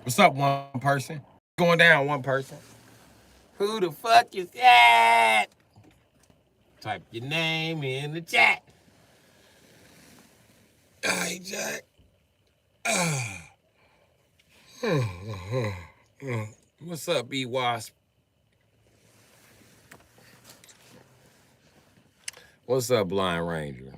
What's up, one person? Going down, one person. Who the fuck is that? Type your name in the chat. Hey, Jack. What's up, B Wasp? What's up, Blind Ranger?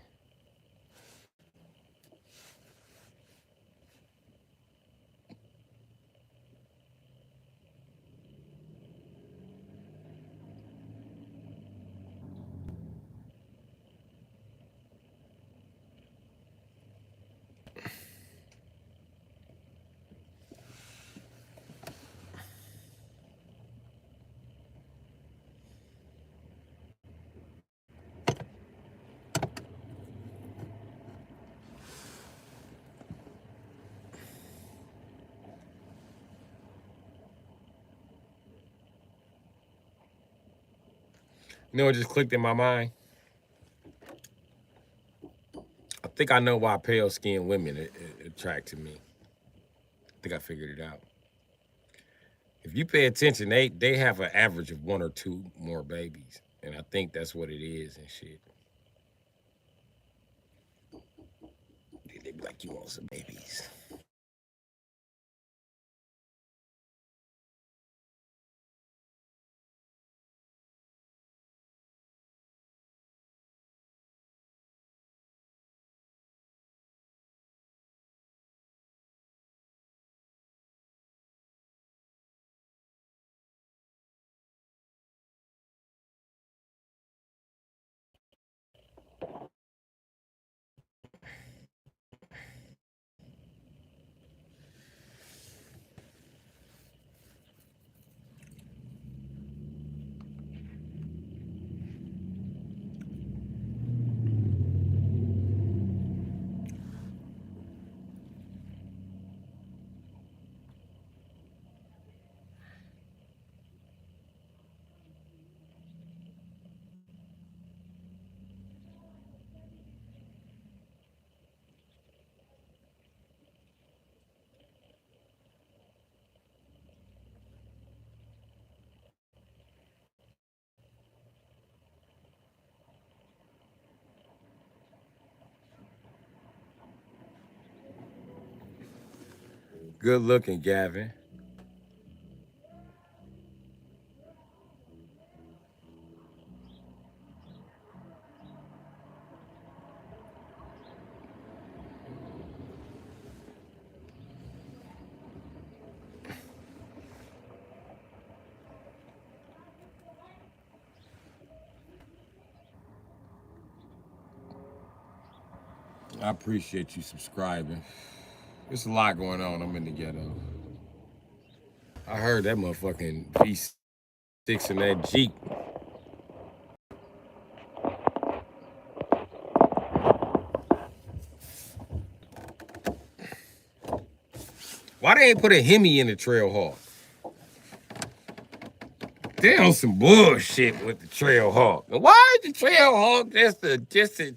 You know what just clicked in my mind? I think I know why pale skinned women attracted me. I think I figured it out. If you pay attention, they have an average of one or two more babies. And I think that's what it is and shit. They be like, you want some babies. Good looking, Gavin. I appreciate you subscribing. There's a lot going on. I'm in the ghetto. I heard that motherfucking V6 in that Jeep. Why they ain't put a Hemi in the Trailhawk? They on some bullshit with the Trailhawk. Why is the Trailhawk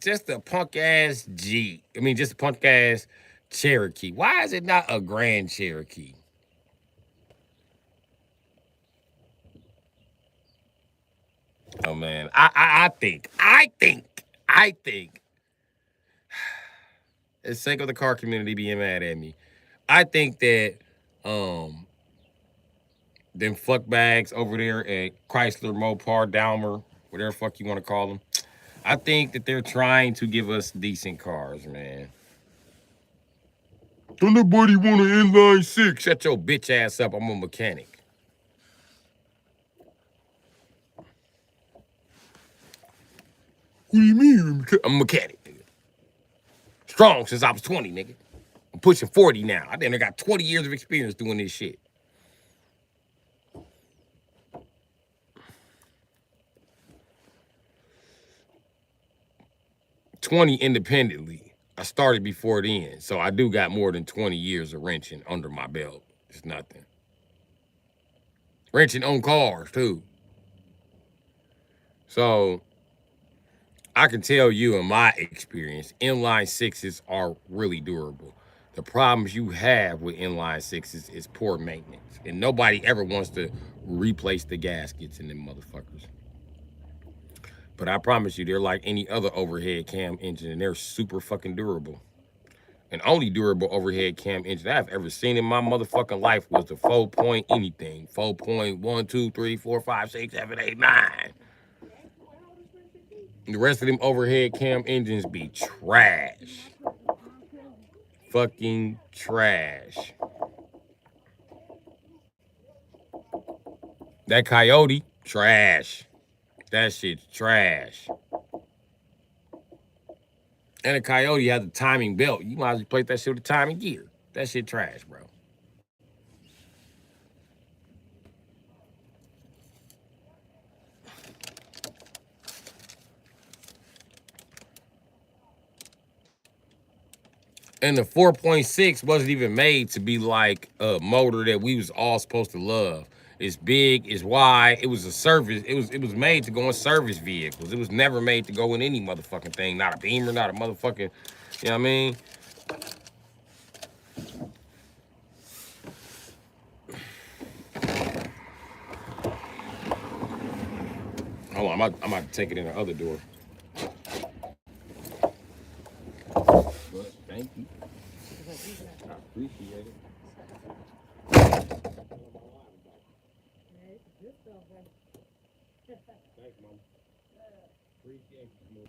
just a punk ass Jeep? I mean, just a punk ass Cherokee. Why is it not a Grand Cherokee? Oh man, I think, for the sake of the car community being mad at me, I think that um them fuck bags over there at Chrysler, Mopar, Dalmer, whatever fuck you want to call them. I think that they're trying to give us decent cars, man. Don't nobody want an inline six. Shut your bitch ass up. I'm a mechanic. What do you mean? I'm a mechanic, nigga. Strong since I was 20, nigga. I'm pushing 40 now. I think I got 20 years of experience doing this shit. '20 independently. I started before then, so I do got more than 20 years of wrenching under my belt. It's nothing. Wrenching on cars too. So I can tell you in my experience, inline sixes are really durable. The problems you have with inline sixes is poor maintenance. And nobody ever wants to replace the gaskets in them motherfuckers. But I promise you, they're like any other overhead cam engine, and they're super fucking durable. And only durable overhead cam engine I've ever seen in my motherfucking life was the 4 point anything. 4.1, 2, 3, 4, 5, 6, 7, 8, 9. The rest of them overhead cam engines be trash. Fucking trash. That Coyote, trash. That shit's trash. And a Coyote has a timing belt. You might as well replace that shit with a timing gear. That shit trash, bro. And the 4.6 wasn't even made to be like a motor that we was all supposed to love. It's big, it's wide. It was a service. It was made to go in service vehicles. It was never made to go in any motherfucking thing. Not a Beamer, not a motherfucking, you know what I mean? Hold on, I'm about to take it in the other door. But thank you. I appreciate it. Thanks, Mom. Appreciate you.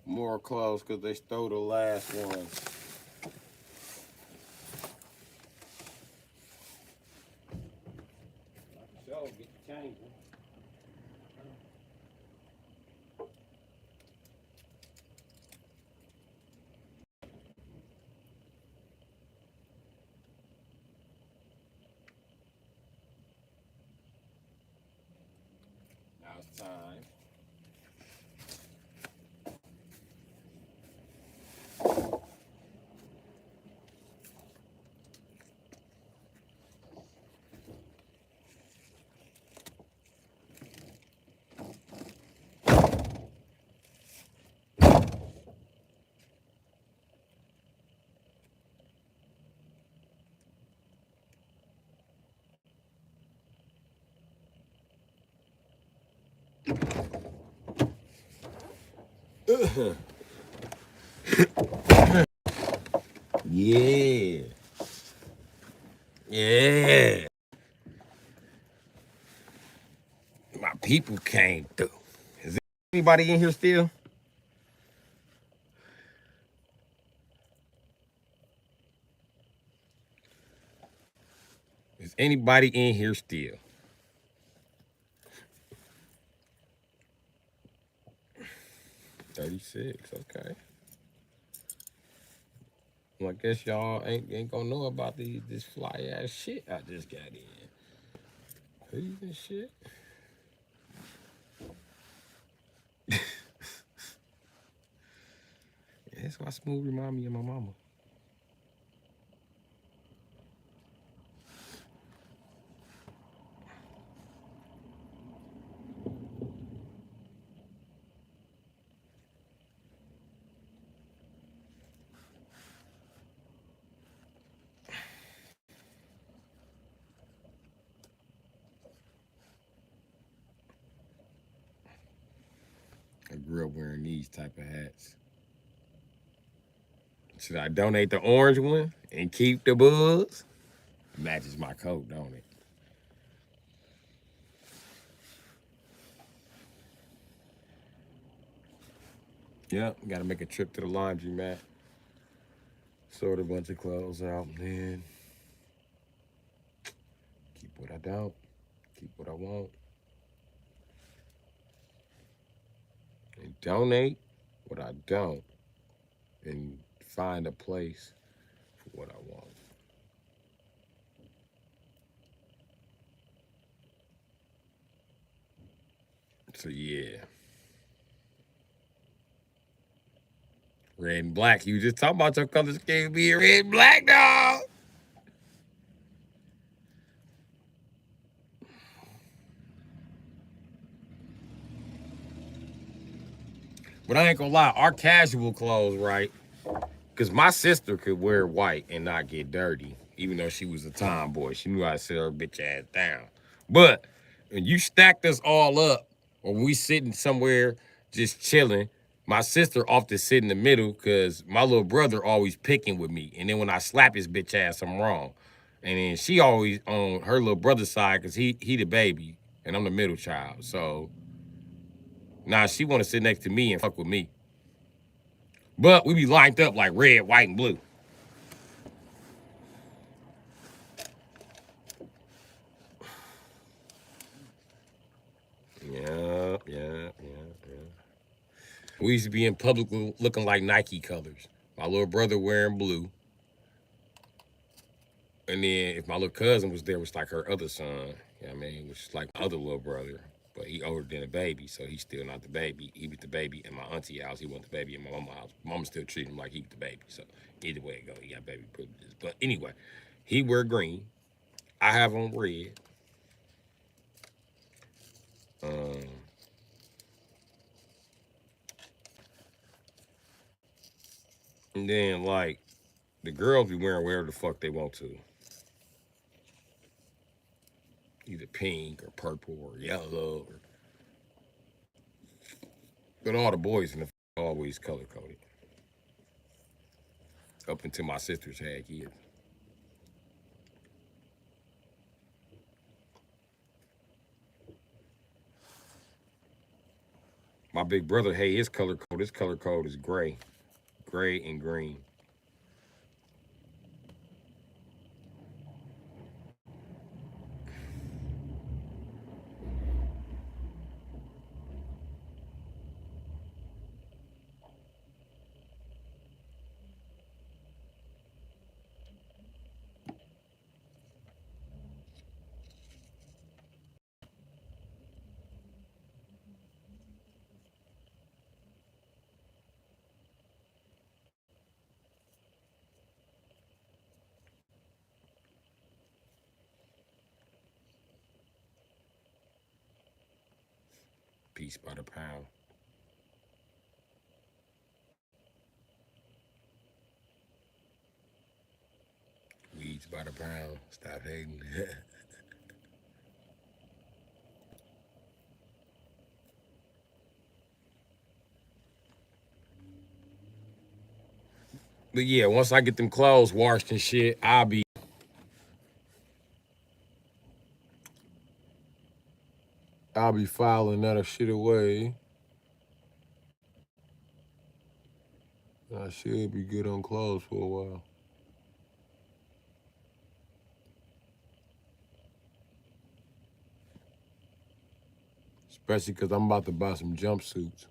More clothes because they stole the last one. So get the change. Now it's time. Yeah. Yeah. My people came through. Is there anybody in here still? Is anybody in here still? 36, okay. Well, I guess y'all ain't gonna know about this fly ass shit I just got in. Hoodies and shit. Yeah, that's why Smooth remind me of my mama. I grew up wearing these type of hats. Should I donate the orange one and keep the buzz? Matches my coat, don't it? Yep, gotta make a trip to the laundromat. Sort a bunch of clothes out, and then keep what I don't, keep what I want, and donate what I don't, and find a place for what I want. So yeah. Red and black. You just talking about your color scheme being red and black, dog. But I ain't gonna lie, our casual clothes, right? Because my sister could wear white and not get dirty, even though she was a tomboy. She knew how to sit her bitch ass down. But when you stacked us all up, or we sitting somewhere just chilling, my sister often sit in the middle because my little brother always picking with me. And then when I slap his bitch ass, I'm wrong. And then she always on her little brother's side because he the baby and I'm the middle child. So now she want to sit next to me and fuck with me. But we be lined up like red, white, and blue. Yeah, yeah, yeah. We used to be in public looking like Nike colors. My little brother wearing blue. And then if my little cousin was there, it was like her other son. You know what I mean? Which is like my other little brother. But he older than the baby, so he's still not the baby. He was the baby in my auntie house. He wasn't the baby in my mama's house. Mama still treat him like he was the baby. So either way it go, he got baby privileges. But anyway, he wear green. I have on red. Um, and then like the girls be wearing whatever the fuck they want to. Either pink or purple or yellow. But all the boys in the always color coded. Up until my sisters had kids. My big brother, hey, his color code. His color code is gray, gray and green. Peace by the pound. Weeds by the pound. Stop hating. But yeah, once I get them clothes washed and shit, I'll be filing that shit away. I should be good on clothes for a while. Especially because I'm about to buy some jumpsuits.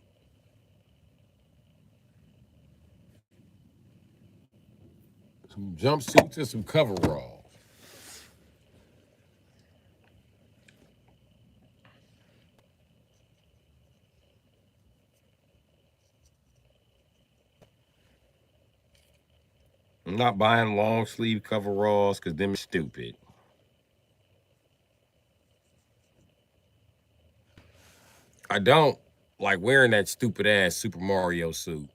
Some jumpsuits and some coveralls. I'm not buying long sleeve coveralls because them stupid. I don't like wearing that stupid ass Super Mario suit.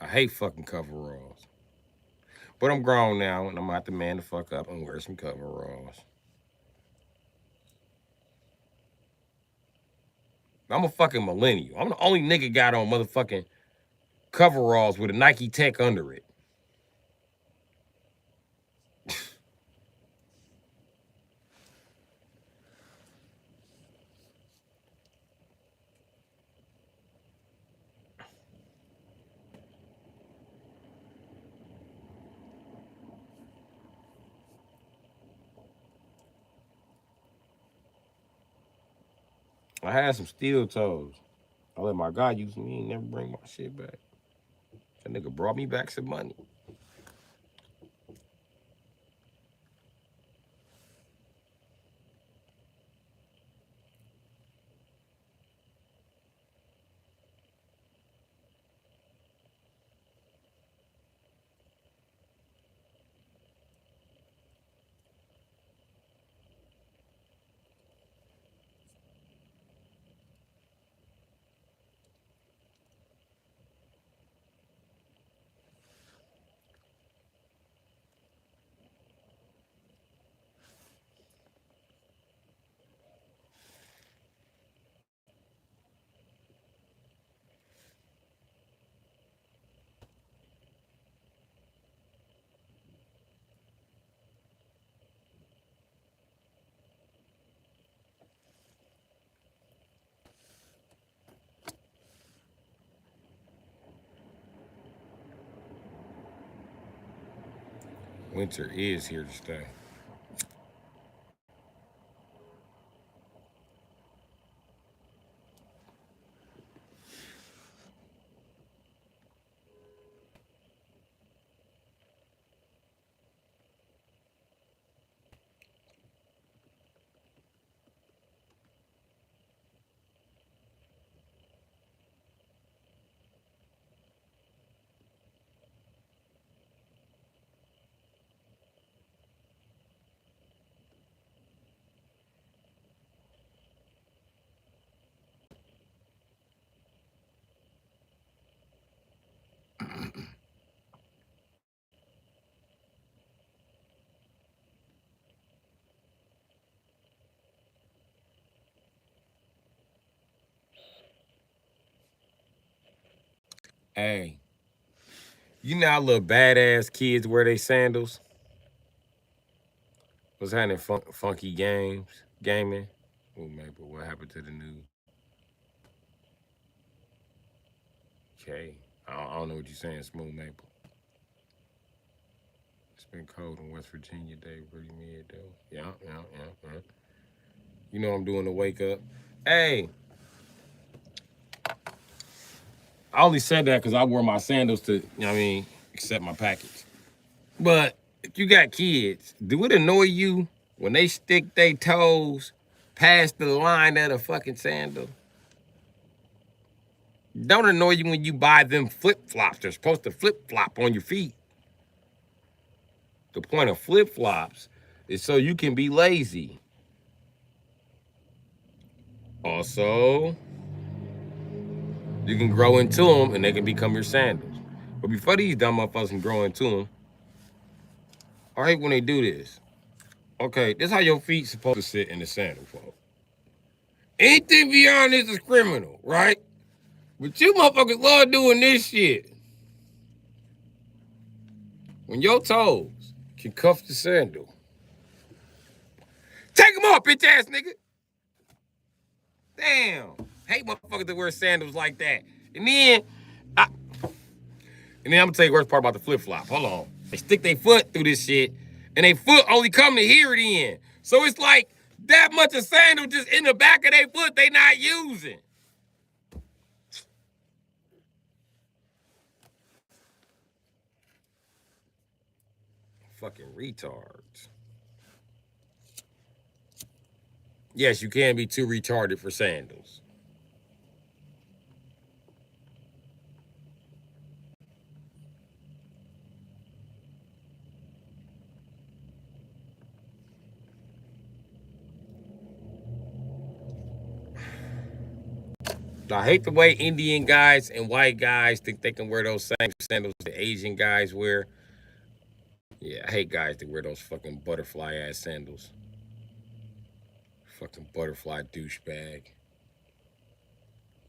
I hate fucking coveralls. But I'm grown now and I'm about to man the fuck up and wear some coveralls. I'm a fucking millennial. I'm the only nigga got on motherfucking coveralls with a Nike Tech under it. I had some steel toes. I let my guy use me and never bring my shit back. That nigga brought me back some money. Winter is here to stay. Hey, you know how little badass kids wear their sandals? What's happening? Funky games, gaming. Oh, Maple, what happened to the new? Okay, I don't know what you're saying, Smooth Maple. It's been cold in West Virginia, Dave. Pretty mid though. Yeah. You know I'm doing to wake up. Hey, I only said that because I wore my sandals to, you know what I mean, accept my package. But if you got kids, do it annoy you when they stick their toes past the line of the fucking sandal? Don't annoy you when you buy them flip flops. They're supposed to flip flop on your feet. The point of flip flops is so you can be lazy. Also, you can grow into them and they can become your sandals. But before these dumb motherfuckers can grow into them, I hate when they do this. Okay, this is how your feet supposed to sit in the sandal, folks. Anything beyond this is criminal, right? But you motherfuckers love doing this shit. When your toes can cuff the sandal. Take them off, bitch ass nigga. Damn. Hate motherfuckers that wear sandals like that. And then, I, and then I'm gonna tell you the worst part about the flip flop. Hold on. They stick their foot through this shit, and they foot only come to here at the end. So it's like that much of sandal just in the back of their foot they not using. Fucking retards. Yes, you can be too retarded for sandals. I hate the way Indian guys and white guys think they can wear those same sandals the Asian guys wear. Yeah, I hate guys that wear those fucking butterfly ass sandals. Fucking butterfly douchebag.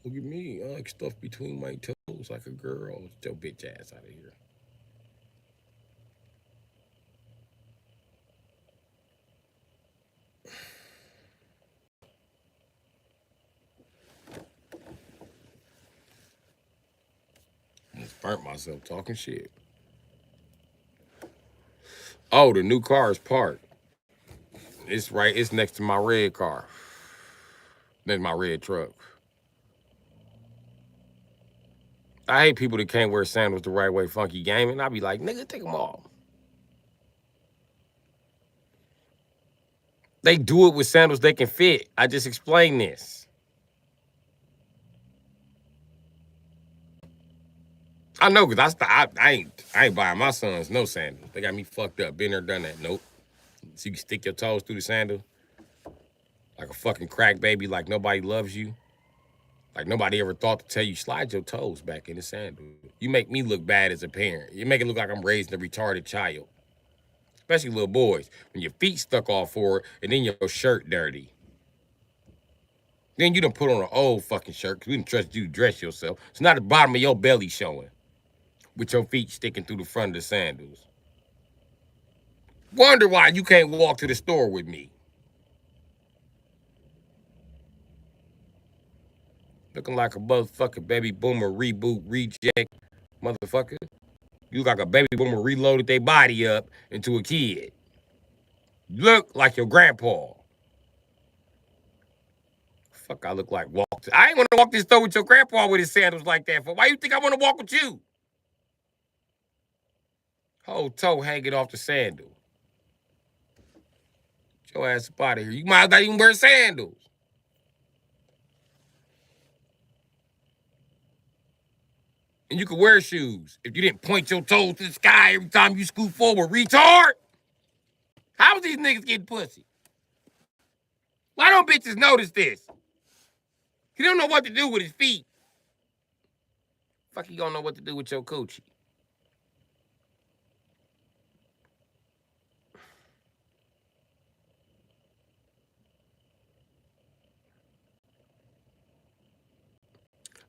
Look at me. I like stuff between my toes like a girl. Get your bitch ass out of here. I just burnt myself talking shit. Oh, the new car is parked. It's right. It's next to my red car. That's my red truck. I hate people that can't wear sandals the right way, funky gaming. I be like, nigga, take them off. They do it with sandals they can fit. I just explained this. I know, cause I ain't buying my sons no sandals. They got me fucked up. Been there, done that. Nope. So you can stick your toes through the sandal like a fucking crack baby, like nobody loves you. Like nobody ever thought to tell you, slide your toes back in the sandal. You make me look bad as a parent. You make it look like I'm raising a retarded child. Especially little boys. When your feet stuck all forward and then your shirt dirty. Then you done put on an old fucking shirt because we didn't trust you to dress yourself. So now the bottom of your belly showing with your feet sticking through the front of the sandals. Wonder why you can't walk to the store with me. Looking like a motherfucking baby boomer reboot reject motherfucker. You look like a baby boomer reloaded their body up into a kid. You look like your grandpa. Fuck, I look like walk. I ain't want to walk this store with your grandpa with his sandals like that. For why you think I want to walk with you? Whole toe hanging off the sandal. Get your ass up out of here. You might not even wear sandals. And you can wear shoes if you didn't point your toes to the sky every time you scoot forward, retard. How is these niggas getting pussy? Why don't bitches notice this? He don't know what to do with his feet. Fuck, he don't know what to do with your coochie.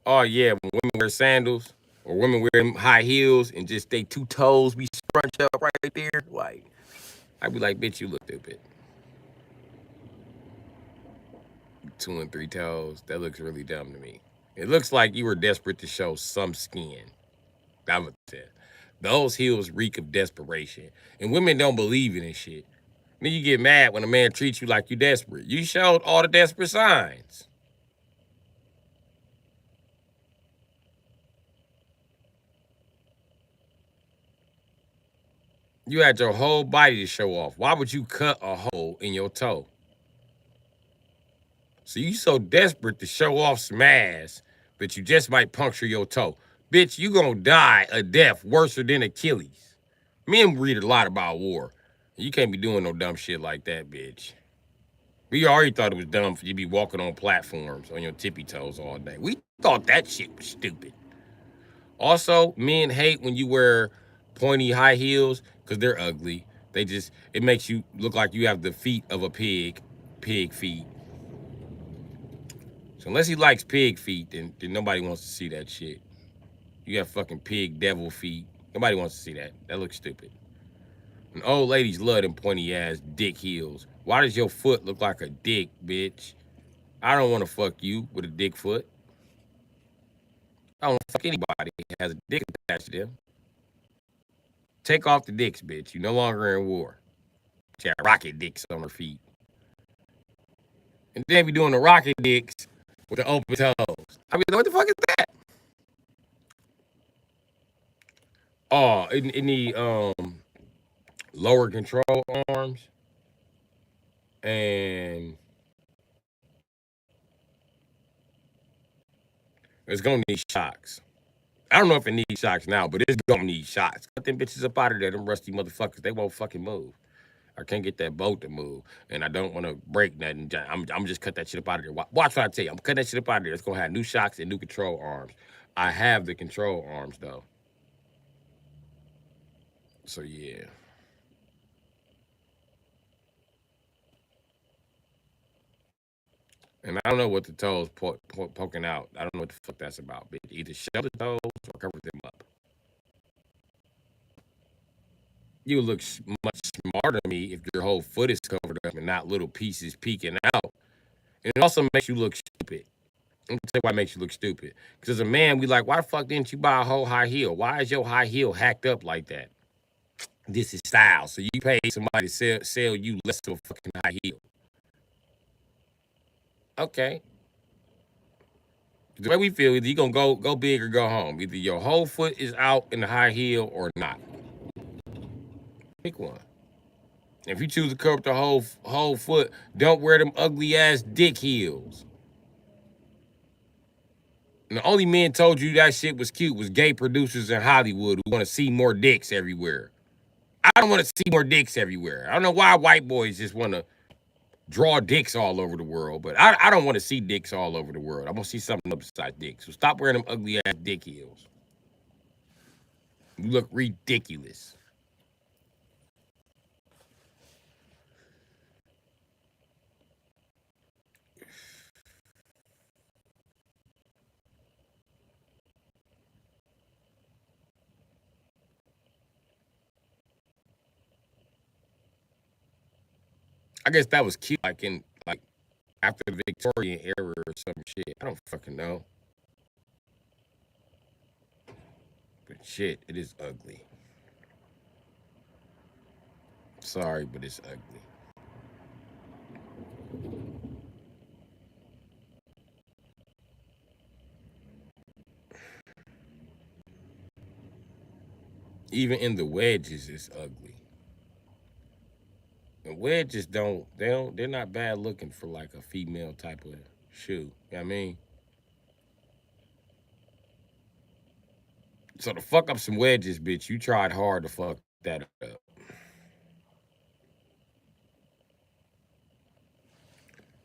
Oh yeah, when women wear sandals or women wear high heels and just they two toes be scrunched up right there, like I'd be like, bitch, you look stupid. 2 and 3 toes. That looks really dumb to me. It looks like you were desperate to show some skin. That was it. Those heels reek of desperation. And women don't believe in this shit. Then you get mad when a man treats you like you desperate. You showed all the desperate signs. You had your whole body to show off. Why would you cut a hole in your toe? So you so desperate to show off some ass that you just might puncture your toe. Bitch, you gonna die a death worse than Achilles. Men read a lot about war. You can't be doing no dumb shit like that, bitch. We already thought it was dumb for you to be walking on platforms on your tippy toes all day. We thought that shit was stupid. Also, men hate when you wear pointy high heels because they're ugly. It makes you look like you have the feet of a pig feet. So unless he likes pig feet, then nobody wants to see that shit. You got fucking pig devil feet. Nobody wants to see that. That looks stupid. And old ladies love them pointy ass dick heels. Why does your foot look like a dick, bitch? I don't want to fuck you with a dick foot. I don't fuck anybody that has a dick attached to them. Take off the dicks, bitch. You no longer in war. She had rocket dicks on her feet. And then be doing the rocket dicks with the open toes. I mean, what the fuck is that? Oh, it need lower control arms and it's gonna need shocks. I don't know if it needs shocks now, but it's gonna need shocks. Cut them bitches up out of there, them rusty motherfuckers. They won't fucking move. I can't get that boat to move, and I don't want to break nothing. I'm just cut that shit up out of there. Watch what I tell you. I'm cutting that shit up out of there. It's gonna have new shocks and new control arms. I have the control arms though. So yeah. And I don't know what the toes poking out. I don't know what the fuck that's about. Bitch. Either show the toes or cover them up. You look much smarter than me if your whole foot is covered up and not little pieces peeking out. And it also makes you look stupid. I'm gonna tell you why it makes you look stupid. Because as a man, we like, why the fuck didn't you buy a whole high heel? Why is your high heel hacked up like that? This is style. So you pay somebody to sell you less to a fucking high heel. Okay. The way we feel, either you gonna go big or go home. Either your whole foot is out in the high heel or not. Pick one. If you choose to cover up the whole foot, don't wear them ugly ass dick heels. And the only men told you that shit was cute was gay producers in Hollywood who want to see more dicks everywhere. I don't want to see more dicks everywhere. I don't know why white boys just want to draw dicks all over the world, but I don't want to see dicks all over the world. I want to see something upside dicks. So stop wearing them ugly ass dick heels. You look ridiculous. I guess that was cute, like after the Victorian era or some shit. I don't fucking know. But shit, it is ugly. sorry, but it's ugly. Even in the wedges, it's ugly. And wedges they're not bad looking for like a female type of shoe. You know what I mean? So to fuck up some wedges, bitch, you tried hard to fuck that up.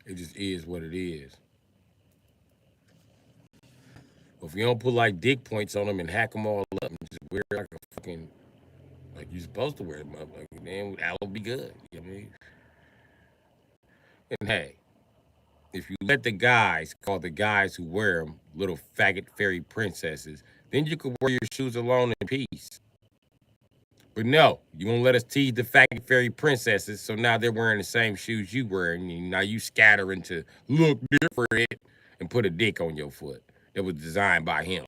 It just is what it is. Well, if you don't put like dick points on them and hack them all up and just wear like a fucking like you're supposed to wear them up, like then that'll be good. You know what I mean? And hey, if you let the guys call the guys who wear them little faggot fairy princesses, then you could wear your shoes alone in peace. But no, you won't let us tease the faggot fairy princesses, so now they're wearing the same shoes you wearing, and now you scattering to look different and put a dick on your foot that was designed by him.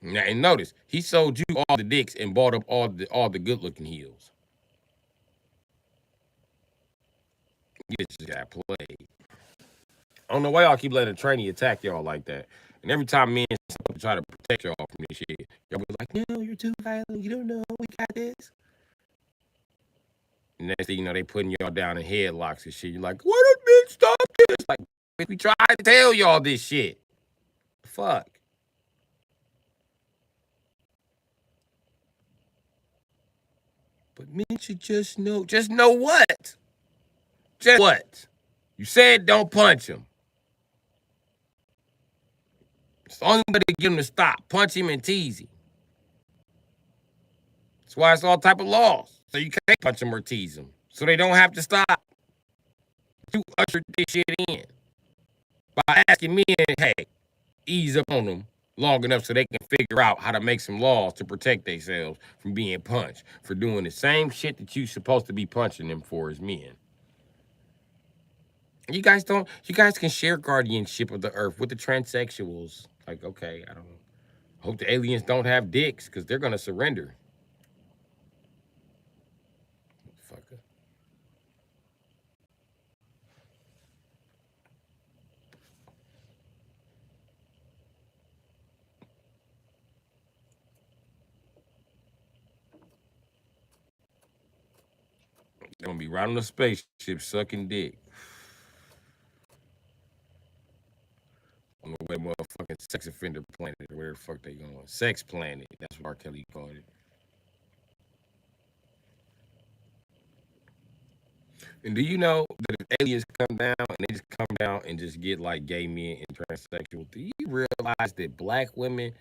Now, and notice, he sold you all the dicks and bought up all the good looking heels. You just got played. I don't know why y'all keep letting a trainee attack y'all like that. And every time me and someone try to protect y'all from this shit, y'all be like, no, you're too violent. You don't know. We got this. And next thing you know, they putting y'all down in headlocks and shit. You're like, what a bitch, stop this. Like, we tried to tell y'all this shit. Fuck. But men should just know. Just know what? Just what? You said don't punch him. It's the only way to get him to stop. Punch him and tease him. That's why it's all type of laws. So you can't punch him or tease him. So they don't have to stop. You ushered this shit in by asking men, hey, ease up on them long enough so they can figure out how to make some laws to protect themselves from being punched for doing the same shit that you supposed to be punching them for as men. You guys can share guardianship of the earth with the transsexuals. Like, okay, I don't hope the aliens don't have dicks because they're gonna surrender. Fucker. They're gonna be right on the spaceship sucking dick. On the way motherfucking sex offender planet or where the fuck they going. Sex planet. That's what R. Kelly called it. And do you know that if aliens come down and they just come down and just get like gay men and transsexual, do you realize that black women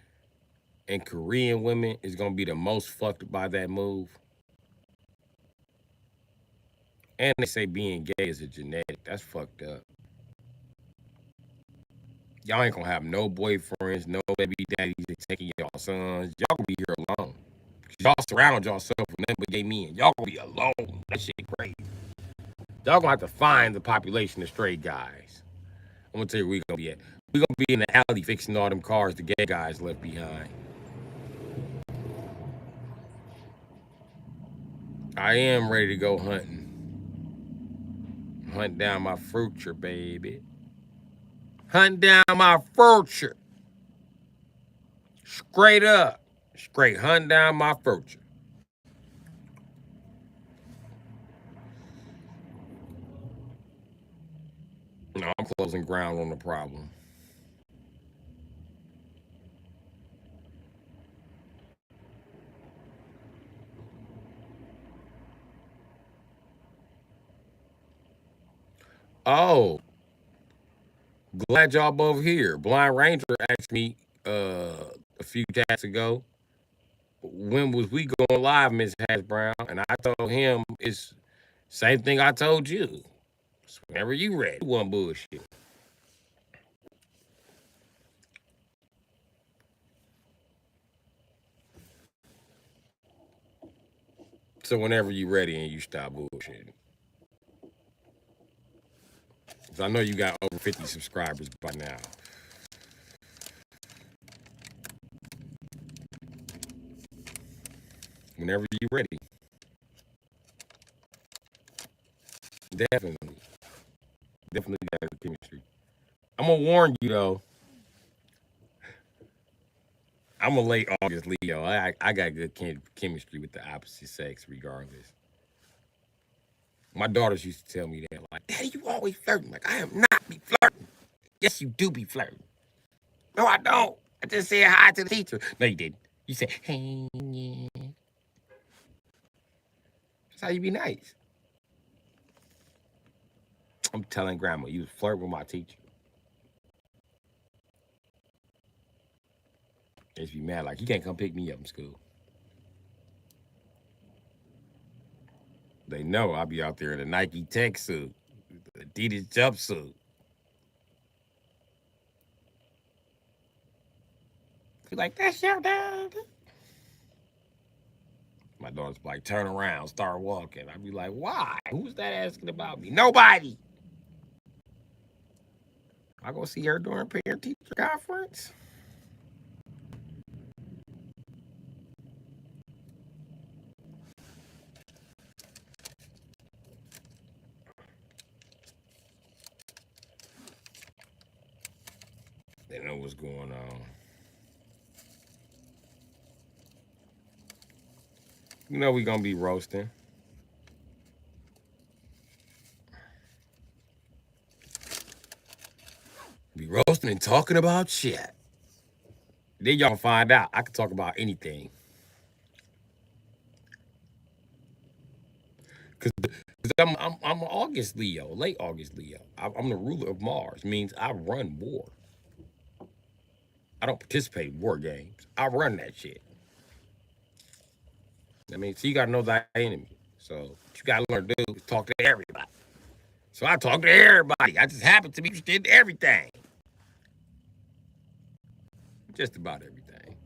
and Korean women is gonna be the most fucked by that move? And they say being gay is a genetic. That's fucked up. Y'all ain't gonna have no boyfriends, no baby daddies taking y'all sons. Y'all gonna be here alone. Y'all surround yourself with nothing but gay men. Y'all gonna be alone. That shit crazy. Y'all gonna have to find the population of straight guys. I'm gonna tell you where we gonna be at. We gonna be in the alley fixing all them cars the gay guys left behind. I am ready to go hunting. Hunt down my future, baby. Hunt down my future. Straight up. Straight hunt down my future. No, I'm closing ground on the problem. Oh, glad y'all both here. Blind Ranger asked me a few chats ago, when was we going live, Miss Hash Brown? And I told him it's same thing I told you. It's whenever you ready. One bullshit. So whenever you ready and you stop bullshitting. So I know you got over 50 subscribers by now. Whenever you ready. Definitely. Definitely got good chemistry. I'm gonna warn you though. I'm a late August Leo. I got good chemistry with the opposite sex, regardless. My daughters used to tell me that, like, Daddy, you always flirting. Like, I am not be flirting. Yes, you do be flirting. No, I don't. I just said hi to the teacher. No, you didn't. You said, hey, yeah. That's how you be nice. I'm telling grandma, you was flirting with my teacher. They just be mad, like, you can't come pick me up from school. They know I'll be out there in a Nike tech suit, Adidas jumpsuit. Be like, that's your dad. My daughter's like, turn around, start walking. I'd be like, why? Who's that asking about me? Nobody. I go see her during parent teacher conference. They know what's going on. You know we gonna be roasting. Be roasting and talking about shit. Then y'all find out I can talk about anything. Cause I'm an August Leo, late August Leo. I'm the ruler of Mars. Means I run war. I don't participate in war games. I run that shit. I mean, so you gotta know thy enemy. So what you gotta learn to do is talk to everybody. So I talk to everybody. I just happen to be interested in everything. Just about everything.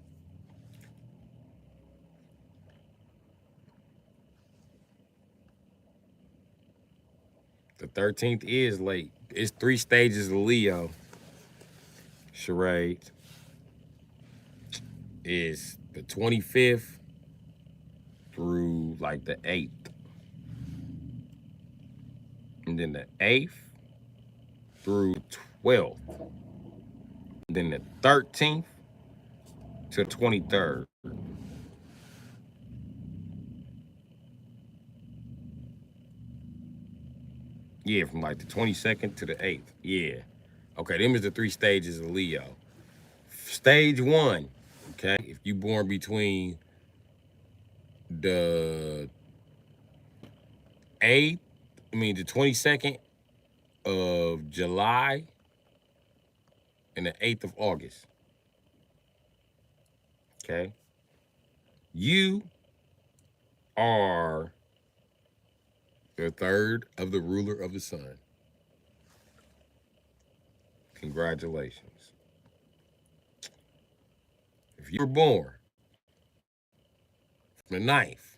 The 13th is late. It's 3 stages of Leo. Charade is the 25th through like the 8th. And then the 8th through 12th. And then the 13th to the 23rd. Yeah, from like the 22nd to the 8th. Yeah. Okay, them is the 3 stages of Leo. Stage 1, okay, if you born between the 8th, the 22nd of July and the 8th of August. Okay. You are the 3rd of the ruler of the sun. Congratulations. If you were born from the 9th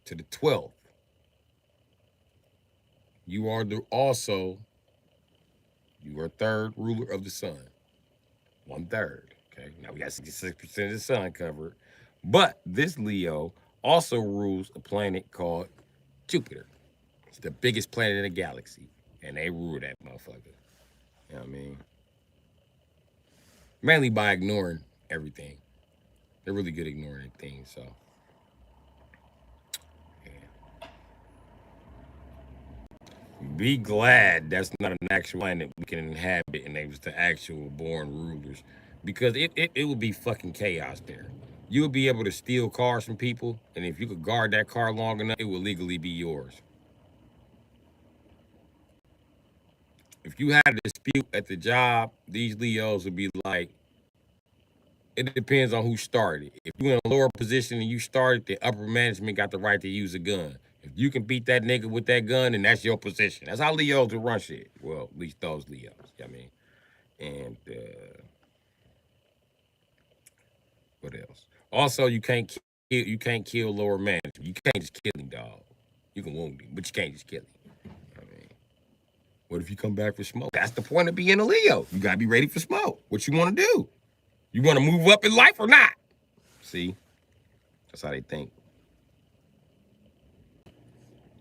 to the 12th, you are you are 3rd ruler of the sun. 1/3. Okay. Now we got 66% of the sun covered. But this Leo also rules a planet called Jupiter. It's the biggest planet in the galaxy. And they rule that motherfucker. You know what I mean? Mainly by ignoring everything. They're really good at ignoring things, so. Yeah. Be glad that's not an actual planet we can inhabit and they was the actual born rulers. Because it would be fucking chaos there. You would be able to steal cars from people, and if you could guard that car long enough, it would legally be yours. If you had a dispute at the job, these Leos would be like, it depends on who started. If you're in a lower position and you started, the upper management got the right to use a gun. If you can beat that nigga with that gun, then that's your position. That's how Leos will run shit. Well, at least those Leos. You know what I mean? And what else? Also, you can't kill lower management. You can't just kill him, dog. You can wound him, but you can't just kill him. I mean, what if you come back for smoke? That's the point of being a Leo. You gotta be ready for smoke. What you want to do? You want to move up in life or not? See, that's how they think.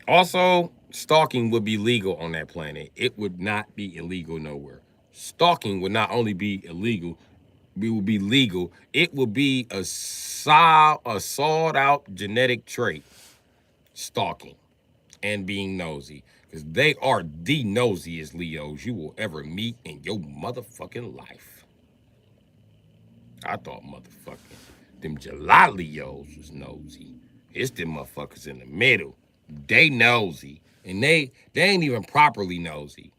Also, stalking would be legal on that planet. It would not be illegal nowhere. Stalking would not only be illegal, it would be legal. It would be a sought out genetic trait. Stalking and being nosy. Because they are the nosiest Leos you will ever meet in your motherfucking life. I thought motherfucking them July Leos was nosy. It's them motherfuckers in the middle. They nosy. And they ain't even properly nosy.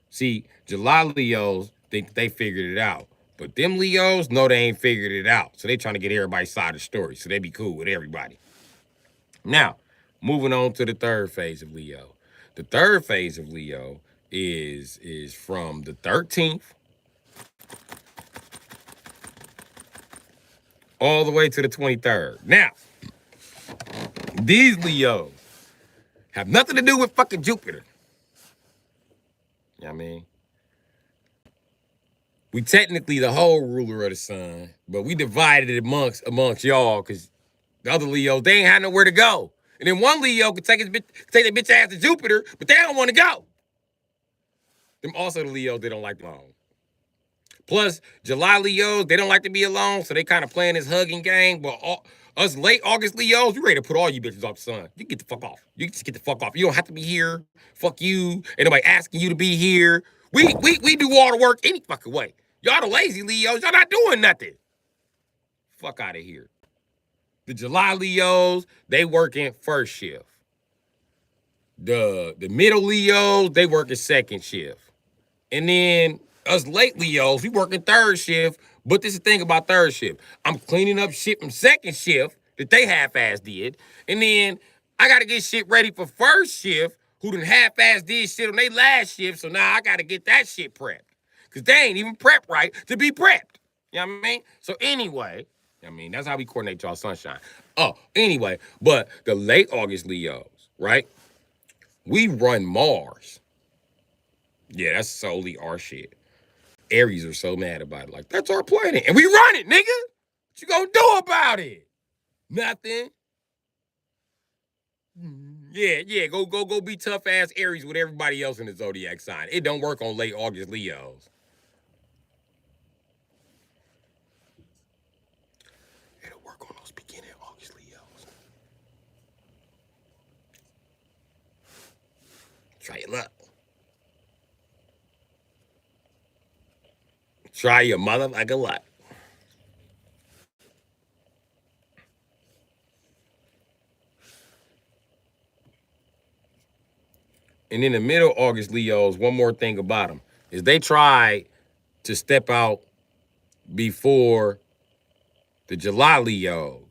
See, July Leos think they figured it out. But them Leos know they ain't figured it out. So they trying to get everybody's side of the story. So they be cool with everybody. Now, moving on to the third phase of Leo. The third phase of Leo is from the 13th all the way to the 23rd. Now, these Leos have nothing to do with fucking Jupiter. You know what I mean? We technically the whole ruler of the sun, but we divided it amongst y'all because the other Leos, they ain't had nowhere to go. And then one Leo could take their bitch ass to Jupiter, but they don't want to go. Them also the Leos, they don't like long. Plus, July Leos, they don't like to be alone, so they kind of playing this hugging game. But us late August Leos, we ready to put all you bitches off the sun. You get the fuck off. You just get the fuck off. You don't have to be here. Fuck you. Ain't nobody asking you to be here. We do all the work any fucking way. Y'all the lazy Leos, y'all not doing nothing. Fuck out of here. The July Leos, they working first shift. The middle Leos, they working second shift. And then us late Leos, we working third shift. But this is the thing about third shift. I'm cleaning up shit from second shift that they half-ass did. And then I got to get shit ready for first shift, who done half-ass did shit on their last shift. So now I got to get that shit prepped. Because they ain't even prepped right to be prepped. You know what I mean? So anyway, I mean, that's how we coordinate y'all sunshine. Oh, anyway, but the late August Leos, right? We run Mars. Yeah, that's solely our shit. Aries are so mad about it. Like, that's our planet. And we run it, nigga. What you gonna do about it? Nothing. Yeah, go be tough ass Aries with everybody else in the zodiac sign. It don't work on late August Leos. It'll work on those beginning August Leos. Try your luck. Try your motherfucking luck. And in the middle August Leos, one more thing about them is they try to step out before the July Leos.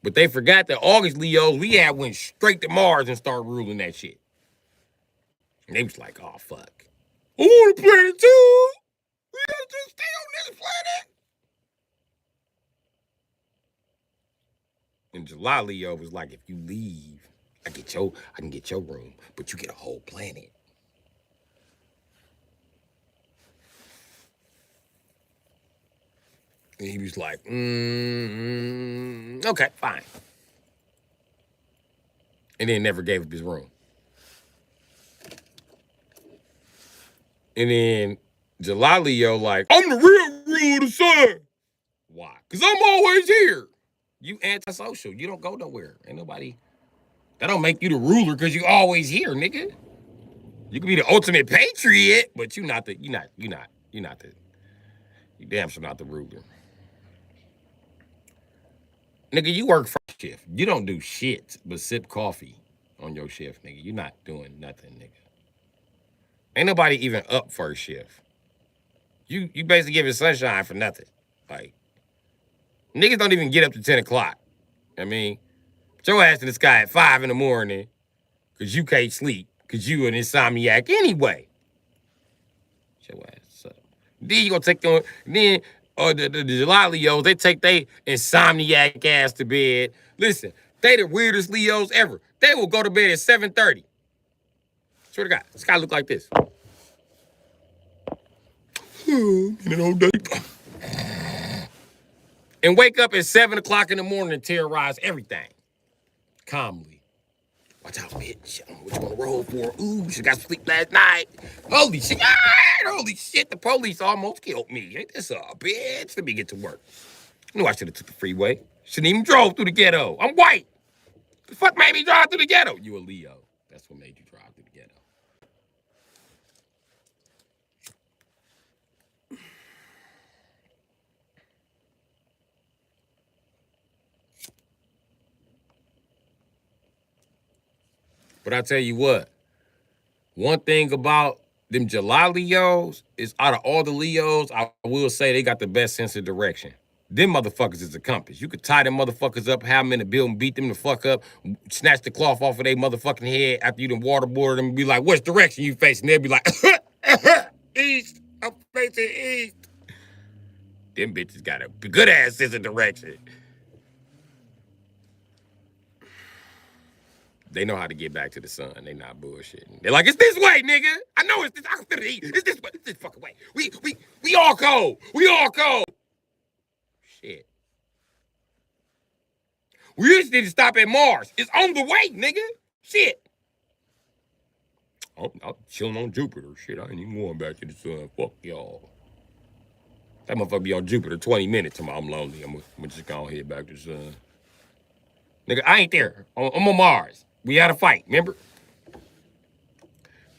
But they forgot that August Leos, we had went straight to Mars and started ruling that shit. And they was like, oh, fuck. I want a planet too. We gotta just stay on this planet. And July Leo was like, if you leave, I can get your room, but you get a whole planet. And he was like, okay, fine. And then never gave up his room. And then July Leo like, I'm the real ruler of the sun. Why? Because I'm always here. You antisocial. You don't go nowhere. Ain't nobody. That don't make you the ruler because you always here, nigga. You can be the ultimate patriot, but you're not the, you damn sure not the ruler. Nigga, you work first shift. You don't do shit but sip coffee on your shift, nigga. You're not doing nothing, nigga. Ain't nobody even up first shift. You basically giving sunshine for nothing. Like, niggas don't even get up to 10 o'clock. I mean, put your ass in the sky at 5 in the morning because you can't sleep because you an insomniac anyway. Shut your ass up. Then you gonna take them, then the July Leos, they take they insomniac ass to bed. Listen, they the weirdest Leos ever. They will go to bed at 7:30. Swear to God, this guy look like this. And wake up at 7 o'clock in the morning and terrorize everything. Calmly. Watch out, bitch. What you wanna roll for? Ooh, she got sleep last night. Holy shit. Ah, holy shit, the police almost killed me. Ain't this a bitch? Let me get to work. Knew I should have took the freeway. Shouldn't even drove through the ghetto. I'm white. The fuck made me drive through the ghetto? You a Leo. That's what made you drive through the ghetto. But I tell you what, one thing about them July Leos is out of all the Leos, I will say they got the best sense of direction. Them motherfuckers is a compass. You could tie them motherfuckers up, have them in the building, beat them the fuck up, snatch the cloth off of their motherfucking head after you done waterboarded them and be like, which direction you facing? They'll be like, east. I'm facing east. Them bitches got a good ass sense of direction. They know how to get back to the sun. They not bullshitting. They're like, it's this way, nigga. I know it's this. I can feel the heat. It's this way. It's this fucking way. We all cold. We all cold. Shit. We just need to stop at Mars. It's on the way, nigga. Shit. I'm chilling on Jupiter. Shit, I ain't even going back to the sun. Fuck y'all. That motherfucker be on Jupiter 20 minutes. I'm lonely. I'm gonna just go head back to the sun. Nigga, I ain't there. I'm on Mars. We had a fight, remember?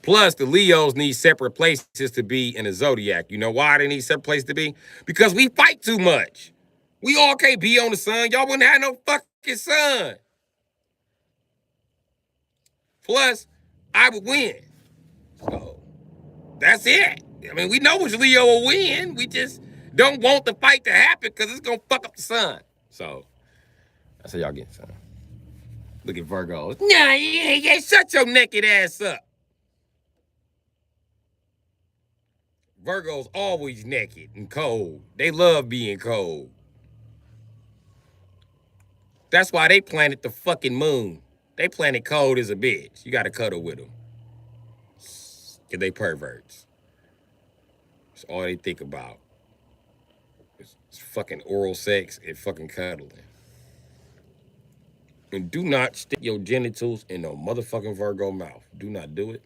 Plus, the Leos need separate places to be in the zodiac. You know why they need separate places to be? Because we fight too much. We all can't be on the sun. Y'all wouldn't have no fucking sun. Plus, I would win. So, that's it. I mean, we know which Leo will win. We just don't want the fight to happen because it's going to fuck up the sun. So, that's how y'all get sun. Look at Virgos. Nah, yeah, shut your naked ass up. Virgos always naked and cold. They love being cold. That's why they planet the fucking moon. They planet cold as a bitch. You gotta cuddle with them. Cause they perverts. That's all they think about. It's fucking oral sex and fucking cuddling. And do not stick your genitals in no motherfucking Virgo mouth. Do not do it.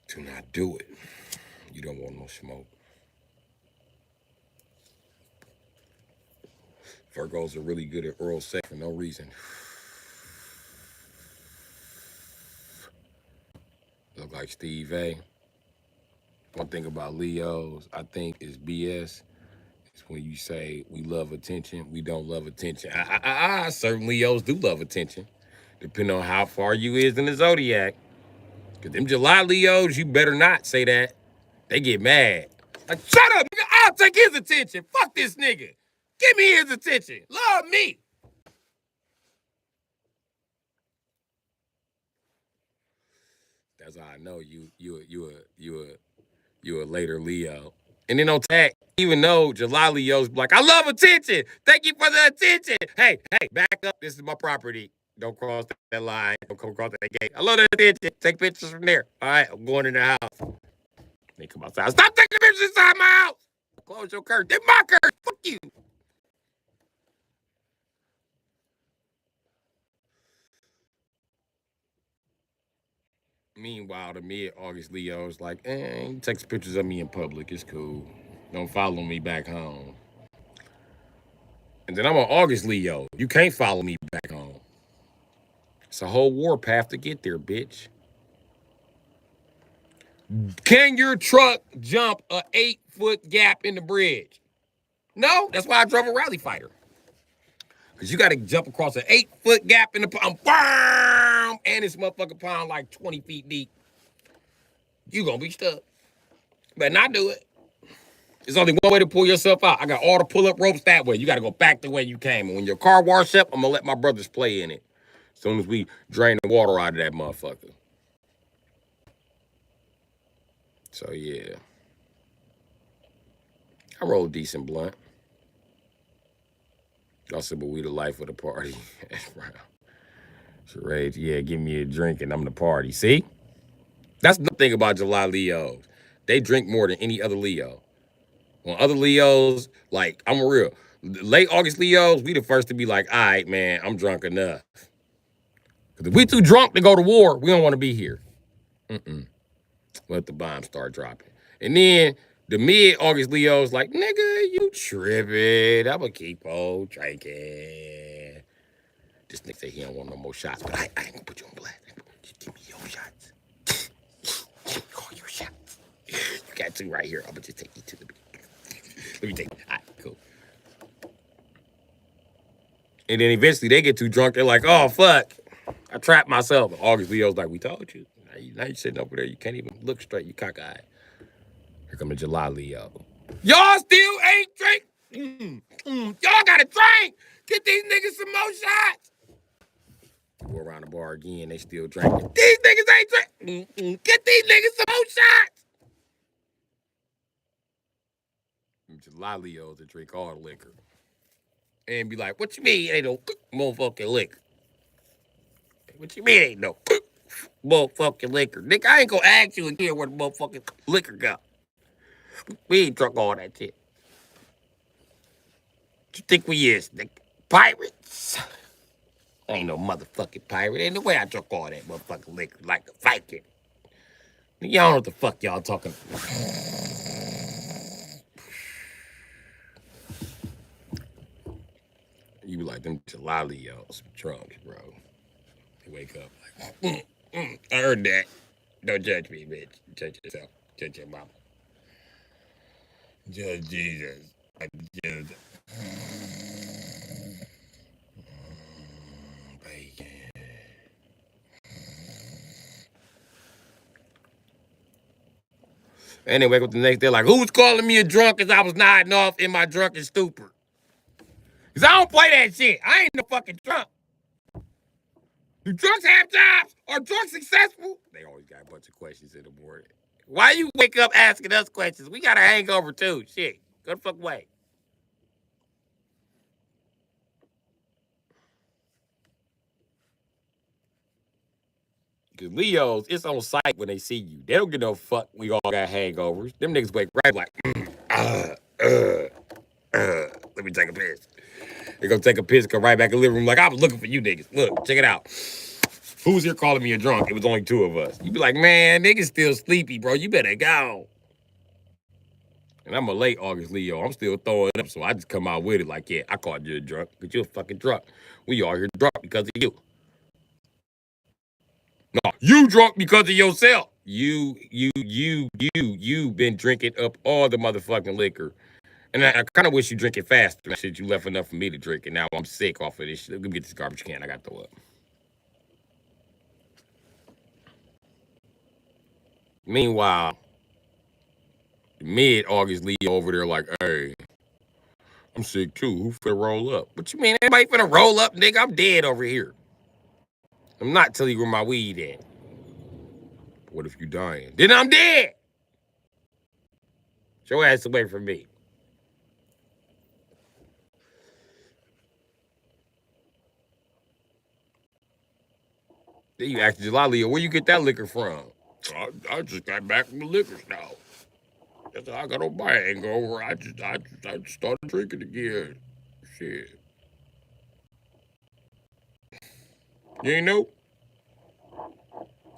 Do not do it. You don't want no smoke. Virgos are really good at oral sex for no reason. Look like Steve A. One thing about Leos, I think, is BS. It's when you say we love attention, we don't love attention. Certain Leos do love attention, depending on how far you is in the zodiac. Because them July Leos, you better not say that. They get mad. Like, shut up, nigga. I'll take his attention. Fuck this nigga. Give me his attention. Love me. That's how I know you a later Leo. And then on tag, even though July Leo's like, I love attention. Thank you for the attention. Hey, back up. This is my property. Don't cross that line. Don't come across that gate. I love the attention. Take pictures from there. All right, I'm going in the house. They come outside. Stop taking pictures inside my house. Close your curtain. They're my curtain. Fuck you. Meanwhile, the mid-August Leo's like, he takes pictures of me in public. It's cool. Don't follow me back home. And then I'm an August Leo. You can't follow me back home. It's a whole warpath to get there, bitch. Can your truck jump a 8-foot gap in the bridge? No, that's why I drove a rally fighter. Because you got to jump across an 8-foot gap in the pond. And this motherfucking pond like 20 feet deep. You going to be stuck. Better not do it. There's only one way to pull yourself out. I got all the pull-up ropes that way. You got to go back the way you came. And when your car wash up, I'm going to let my brothers play in it. As soon as we drain the water out of that motherfucker. So, yeah. I roll a decent blunt. Y'all said, but we the life of the party. That's right. Charade, yeah, give me a drink and I'm the party. See? That's the thing about July Leos. They drink more than any other Leo. When other Leos, like, I'm real. Late August Leos, we the first to be like, all right, man, I'm drunk enough. Because if we too drunk to go to war, we don't want to be here. Let the bombs start dropping. And then the mid-August Leos like, nigga, you tripping. I'ma keep on drinking. This nigga say he don't want no more shots, but I ain't gonna put you on blast. Just give me your shots. Give me all your shots. You got two right here. I'ma just take you to the beginning. Let me take it. All right, cool. And then eventually they get too drunk. They're like, oh, fuck. I trapped myself. And August Leo's like, we told you. Now you sitting over there. You can't even look straight. You cockeyed. Here come the July Leo. Y'all still ain't drink. Y'all gotta drink. Get these niggas some more shots. Go around the bar again. They still drinking. These niggas ain't drink. Get these niggas some more shots. July Leos that drink all the liquor. And be like, what you mean ain't no motherfucking liquor? What you mean ain't no motherfucking liquor? Nigga, I ain't gonna ask you again where the motherfucking liquor go. We ain't drunk all that shit. What you think we is, nigga? Pirates? I ain't no motherfucking pirate. Ain't no way I drunk all that motherfucking liquor like a Viking. Y'all don't know what the fuck y'all talking about. You be like, them July Leos, drunk, bro. They wake up like, I heard that. Don't judge me, bitch. Judge yourself. Judge your mama. Judge Jesus. I judge. Bacon. And they wake up the next day like, who's calling me a drunk as I was nodding off in my drunken stupor? Because I don't play that shit. I ain't no fucking drunk. Do drunks have jobs? Are drunks successful? They always got a bunch of questions in the morning. Why you wake up asking us questions? We got a hangover too. Shit. Go the fuck away. Because Leos, it's on sight when they see you. They don't give no fuck we all got hangovers. Them niggas wake right like, let me take a piss. They gonna take a piss, go right back in the living room like, I was looking for you niggas. Look, check it out. Who's here calling me a drunk? It was only two of us. You be like, man, niggas still sleepy, bro. You better go. And I'm a late August Leo. I'm still throwing up, so I just come out with it like, yeah, I called you a drunk because you're a fucking drunk. We all here drunk because of you. No, you drunk because of yourself. You been drinking up all the motherfucking liquor. And I kind of wish you drink it faster. That shit you left enough for me to drink, and now I'm sick off of this shit. Let me get this garbage can. I got to throw up. Meanwhile, mid-August Leo over there like, hey, I'm sick too. Who finna roll up? What you mean? Anybody finna roll up, nigga? I'm dead over here. I'm not telling you where my weed at. What if you dying? Then I'm dead. Get your ass away from me. Then you ask July Leo, where you get that liquor from? I just got back from the liquor store. That's how I got on my hangover. I just started drinking again. Shit. You ain't know?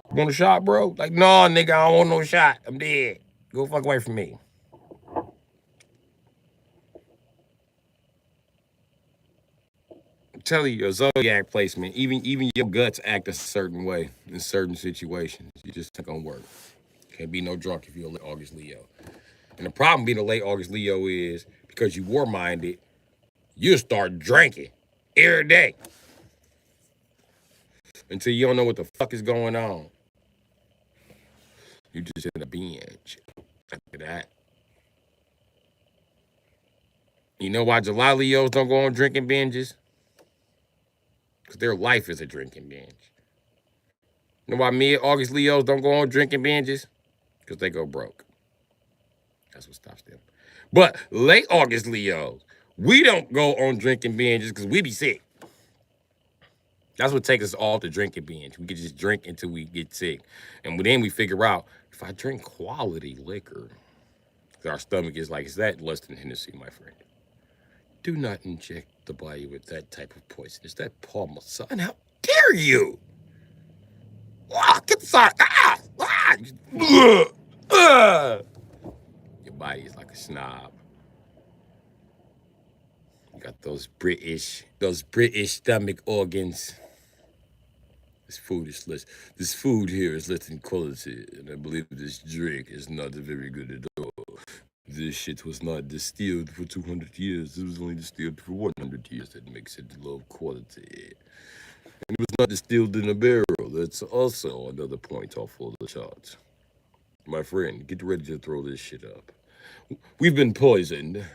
Want a shot, bro? Like, no, nigga, I don't want no shot. I'm dead. Go fuck away from me. I'm telling you, a zodiac placement, even your guts act a certain way in certain situations. You just ain't gonna work. Can't be no drunk if you're a late August Leo. And the problem being a late August Leo is because you war-minded, you'll start drinking every day until you don't know what the fuck is going on. You just in a binge. After that. You know why July Leos don't go on drinking binges? Because their life is a drinking binge. You know why mid-August Leos don't go on drinking binges? Because they go broke. That's what stops them. But late August Leos, we don't go on drinking binges because we be sick. That's what takes us all to drinking binge. We can just drink until we get sick. And then we figure out, if I drink quality liquor, our stomach is like, is that less than Hennessy, my friend? Do not inject the body with that type of poison. Is that Parmesan? How dare you? Ah, get the side. Your body is like a snob. You got those British stomach organs. This food is less. This food here is less in quality, and I believe this drink is not very good at all. This shit was not distilled for 200 years. It was only distilled for 100 years. That makes it low quality. And it was not distilled in a barrel. That's also another point off of the chart. My friend, get ready to throw this shit up. We've been poisoned.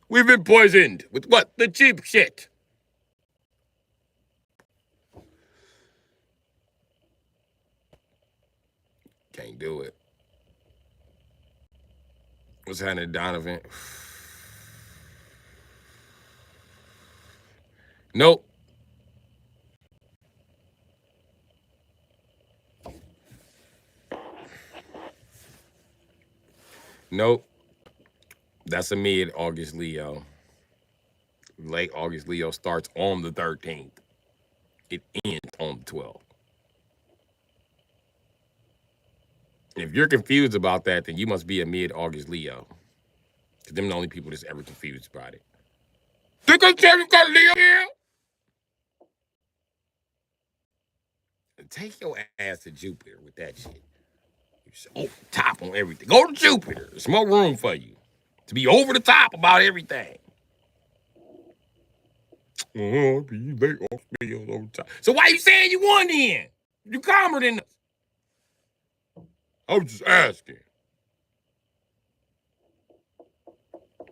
We've been poisoned with what? The cheap shit. Can't do it. What's happening, Donovan? Nope. Nope. That's a mid-August Leo. Late August Leo starts on the 13th. It ends on the 12th. If you're confused about that, then you must be a mid-August Leo. Because them the only people that's ever confused about it. Think I tell you got Leo here? Take your ass to Jupiter with that shit. Over the top on everything. Go to Jupiter. There's more room for you to be over the top about everything. So why you saying you won then? You calmer than us. I was just asking.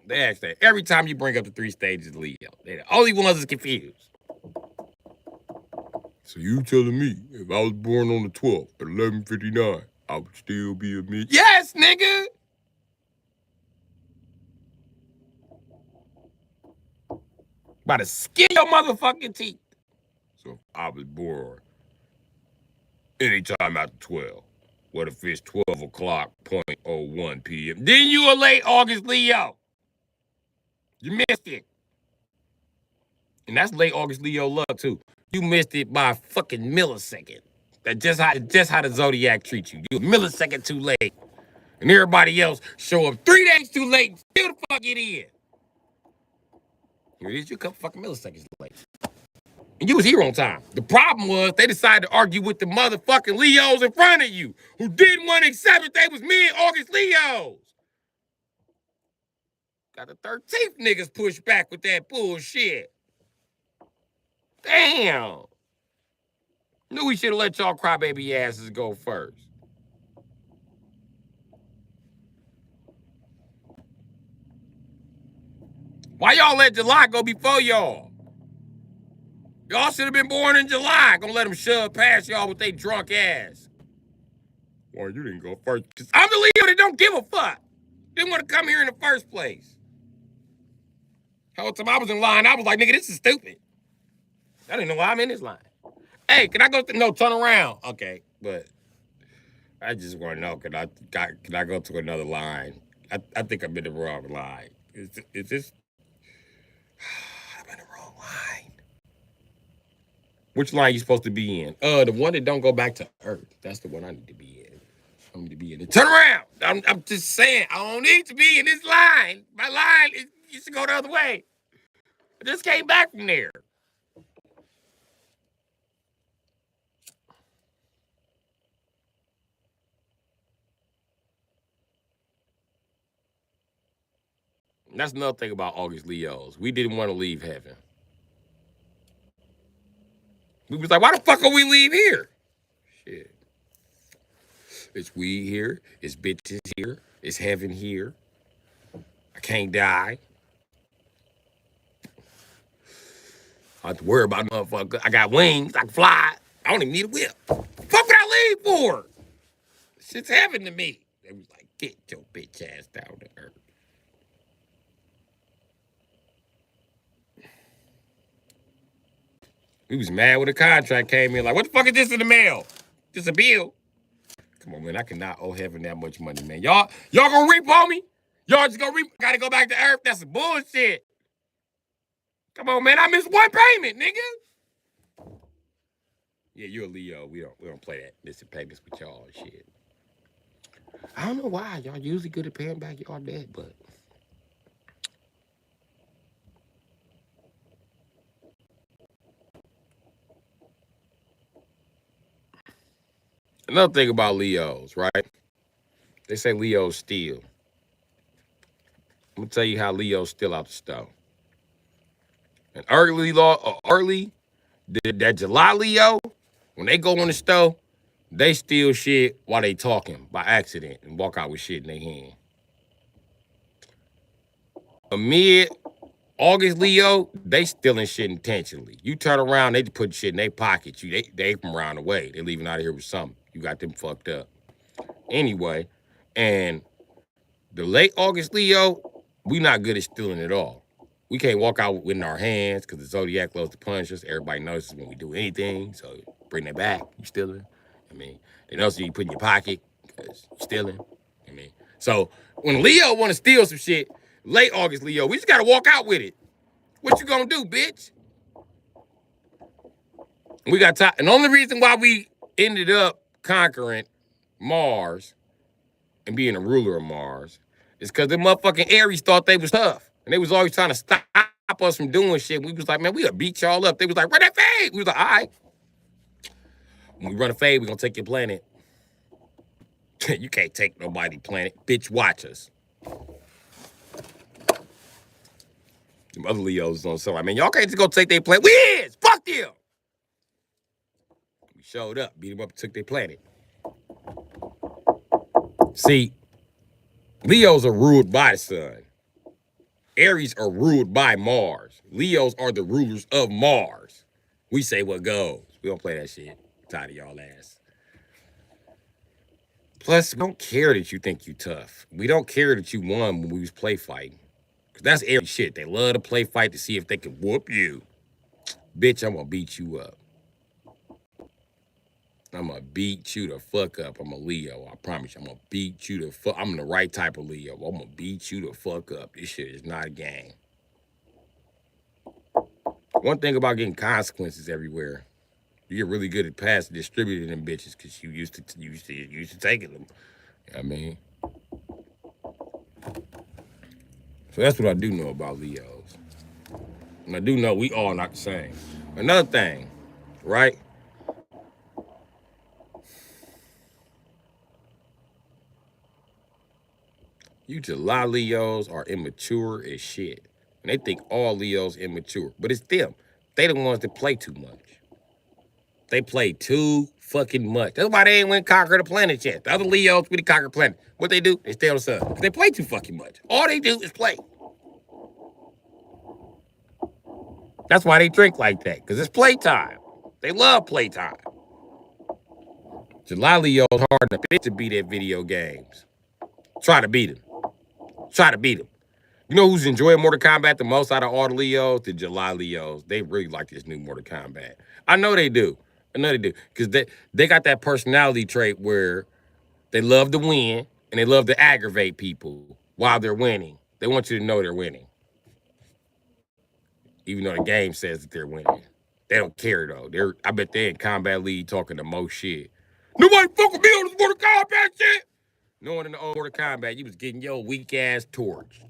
They ask that every time you bring up the 3 stages of Leo. They're the only ones that's confused. So you telling me if I was born on the 12th at 11:59, I would still be a mid? Yes, nigga! About to skin your motherfucking teeth. So if I was born anytime after 12, what if it's 12 o'clock, 0.01 p.m.? Then you a late August Leo. You missed it. And that's late August Leo love, too. You missed it by a fucking millisecond. That's just how the Zodiac treats you. You're a millisecond too late. And everybody else show up 3 days too late and still the fuck get in. Here it is, you a couple fucking milliseconds late. And you was here on time. The problem was they decided to argue with the motherfucking Leos in front of you who didn't want to accept that they was mid-August Leos. Got the 13th niggas pushed back with that bullshit. Damn. Knew we should have let y'all crybaby asses go first. Why y'all let July go before y'all? Y'all should have been born in July. Gonna let them shove past y'all with they drunk ass. Why you didn't go first? Cause I'm the Leo that don't give a fuck. Didn't want to come here in the first place. Whole time I was in line, I was like, nigga, this is stupid. I didn't know why I'm in this line. Hey, can I go no, turn around. Okay, but I just want to know, can I go to another line? I think I'm in the wrong line. Is this? I'm in the wrong line. Which line you supposed to be in? The one that don't go back to Earth. That's the one I need to be in. I need to be in it. Turn around. I'm just saying, I don't need to be in this line. My line used to go the other way. I just came back from there. And that's another thing about August Leos. We didn't want to leave heaven. We was like, why the fuck are we leave here? Shit. It's weed here. It's bitches here. It's heaven here. I can't die. I have to worry about motherfucker. I got wings. I can fly. I don't even need a whip. What the fuck would I leave for? Shit's heaven to me. They was like, get your bitch ass down to earth. We was mad when the contract came in. Like, what the fuck is this in the mail? Just a bill. Come on, man. I cannot owe heaven that much money, man. Y'all gonna reap on me? Y'all just gonna reap? Gotta go back to earth? That's some bullshit. Come on, man. I missed one payment, nigga. Yeah, you're a Leo. We don't play that missing payments with y'all and shit. I don't know why. Y'all usually good at paying back y'all debt, but another thing about Leos, right? They say Leos steal. I'm gonna tell you how Leos steal out the stove. An early, that July Leo, when they go on the stove, they steal shit while they talking by accident and walk out with shit in their hand. A mid August Leo, they stealing shit intentionally. You turn around, they put shit in their pockets. They from around the way. They leaving out of here with something. You got them fucked up. Anyway, and the late August Leo, we not good at stealing at all. We can't walk out with in our hands because the Zodiac loves to punish us. Everybody notices when we do anything, so bring that back. You stealing. I mean, they notice you put in your pocket because you stealing. I mean, so when Leo want to steal some shit, late August Leo, we just got to walk out with it. What you gonna do, bitch? We got time. And the only reason why we ended up conquering Mars and being a ruler of Mars is because the motherfucking Aries thought they was tough. And they was always trying to stop us from doing shit. We was like, man, we'll beat y'all up. They was like, run that fade. We was like, all right. When we run a fade, we gonna take your planet. You can't take nobody planet. Bitch, watch us. Them other Leos on something. I mean, y'all can't just go take their planet. We is! Fuck them! We showed up, beat them up, and took their planet. See, Leos are ruled by the sun. Aries are ruled by Mars. Leos are the rulers of Mars. We say what goes. We don't play that shit. I'm tired of y'all ass. Plus, we don't care that you think you tough. We don't care that you won when we was play fighting. Because that's Aries shit. They love to play fight to see if they can whoop you. Bitch, I'm going to beat you up. I'm going to beat you the fuck up. I'm a Leo. I promise you. I'm going to beat you the fuck. I'm the right type of Leo. I'm going to beat you the fuck up. This shit is not a game. One thing about getting consequences everywhere, you get really good at passing distributing them bitches because you used to taking them. You know what I mean? So that's what I do know about Leos. And I do know we all not the same. Another thing, right? You July Leos are immature as shit. And they think all Leos immature. But it's them. They the ones that play too much. They play too fucking much. That's why they ain't went conquer the planet yet. The other Leos, we conquer the planet. What they do? They stay on the sun. Because they play too fucking much. All they do is play. That's why they drink like that. Because it's playtime. They love playtime. July Leos hard enough to beat at video games. Try to beat them. Try to beat them. You know who's enjoying Mortal Kombat the most out of all the Leos? The July Leos. They really like this new Mortal Kombat. I know they do. I know they do. Because they got that personality trait where they love to win and they love to aggravate people while they're winning. They want you to know they're winning. Even though the game says that they're winning. They don't care though. I bet they're in Combat League talking the most shit. Nobody fucking me on this Mortal Kombat shit. Knowing in the old Mortal Kombat, you was getting your weak ass torched.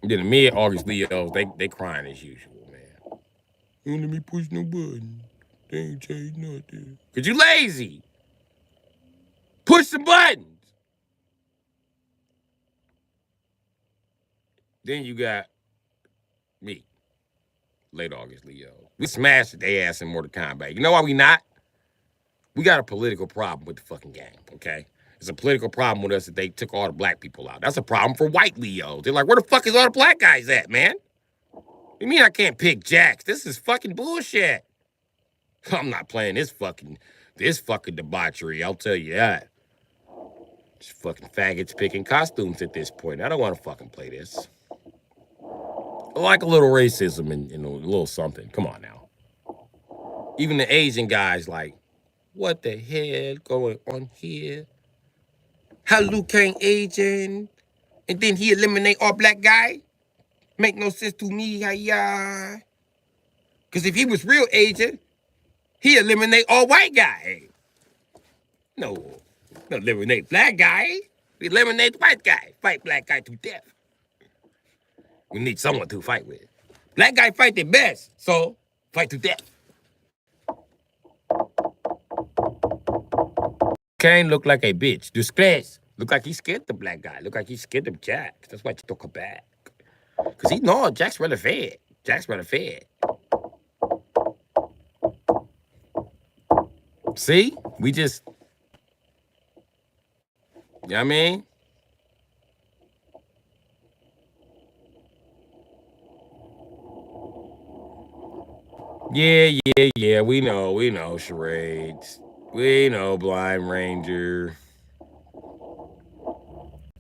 And then the mid-August Leos, they crying as usual, man. Don't let me push no button. They ain't changed nothing. Cause you lazy. Push some buttons. Then you got me, late August Leo. We smashed their ass in Mortal Kombat. You know why we not? We got a political problem with the fucking game, okay? It's a political problem with us that they took all the black people out. That's a problem for white Leos. They're like, where the fuck is all the black guys at, man? You mean I can't pick Jacks? This is fucking bullshit. I'm not playing this fucking debauchery, I'll tell you that. Just fucking faggots picking costumes at this point. I don't want to fucking play this. I like a little racism and a little something. Come on now. Even the Asian guys like, what the hell going on here? How Liu Kang Asian and then he eliminate all black guy? Make no sense to me, yeah. Because if he was real Asian, he eliminate all white guy. No, not eliminate black guy. Eliminate white guy. Fight black guy to death. We need someone to fight with. Black guy fight the best, so fight to death. Kane look like a bitch. Disgrace. Look like he scared the black guy. Look like he scared of Jack. That's why he took her back. Because he know Jack's rather fed. Jack's rather fed. See? We just... You know what I mean? Yeah. We know, charades. We know, Blind Ranger.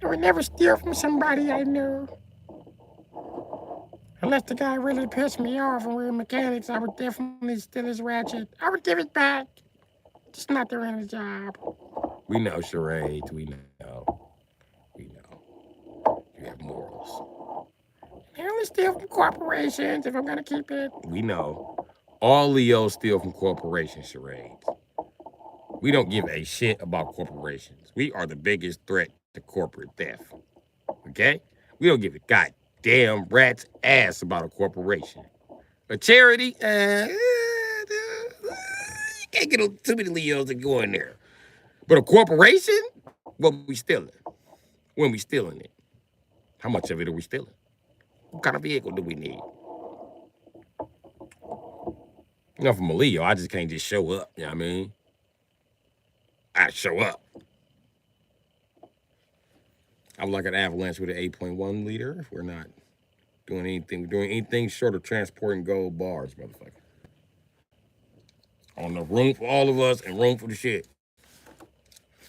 I would never steal from somebody I knew. Unless the guy really pissed me off and we were mechanics, I would definitely steal his ratchet. I would give it back. Just not during the job. We know, charades. We know. You have morals. I only steal from corporations if I'm gonna keep it. We know. All Leos steal from corporations, charades. We don't give a shit about corporations. We are the biggest threat to corporate theft. Okay? We don't give a goddamn rat's ass about a corporation. A charity, you can't get too many Leos to go in there. But a corporation, what we stealing? When we stealing it? How much of it are we stealing? What kind of vehicle do we need? You know, from a Leo, I just can't just show up. You know what I mean? I show up. I'm like an avalanche with an 8.1 liter. If we're not doing anything, we're doing anything short of transporting gold bars, motherfucker. On the room for all of us and room for the shit.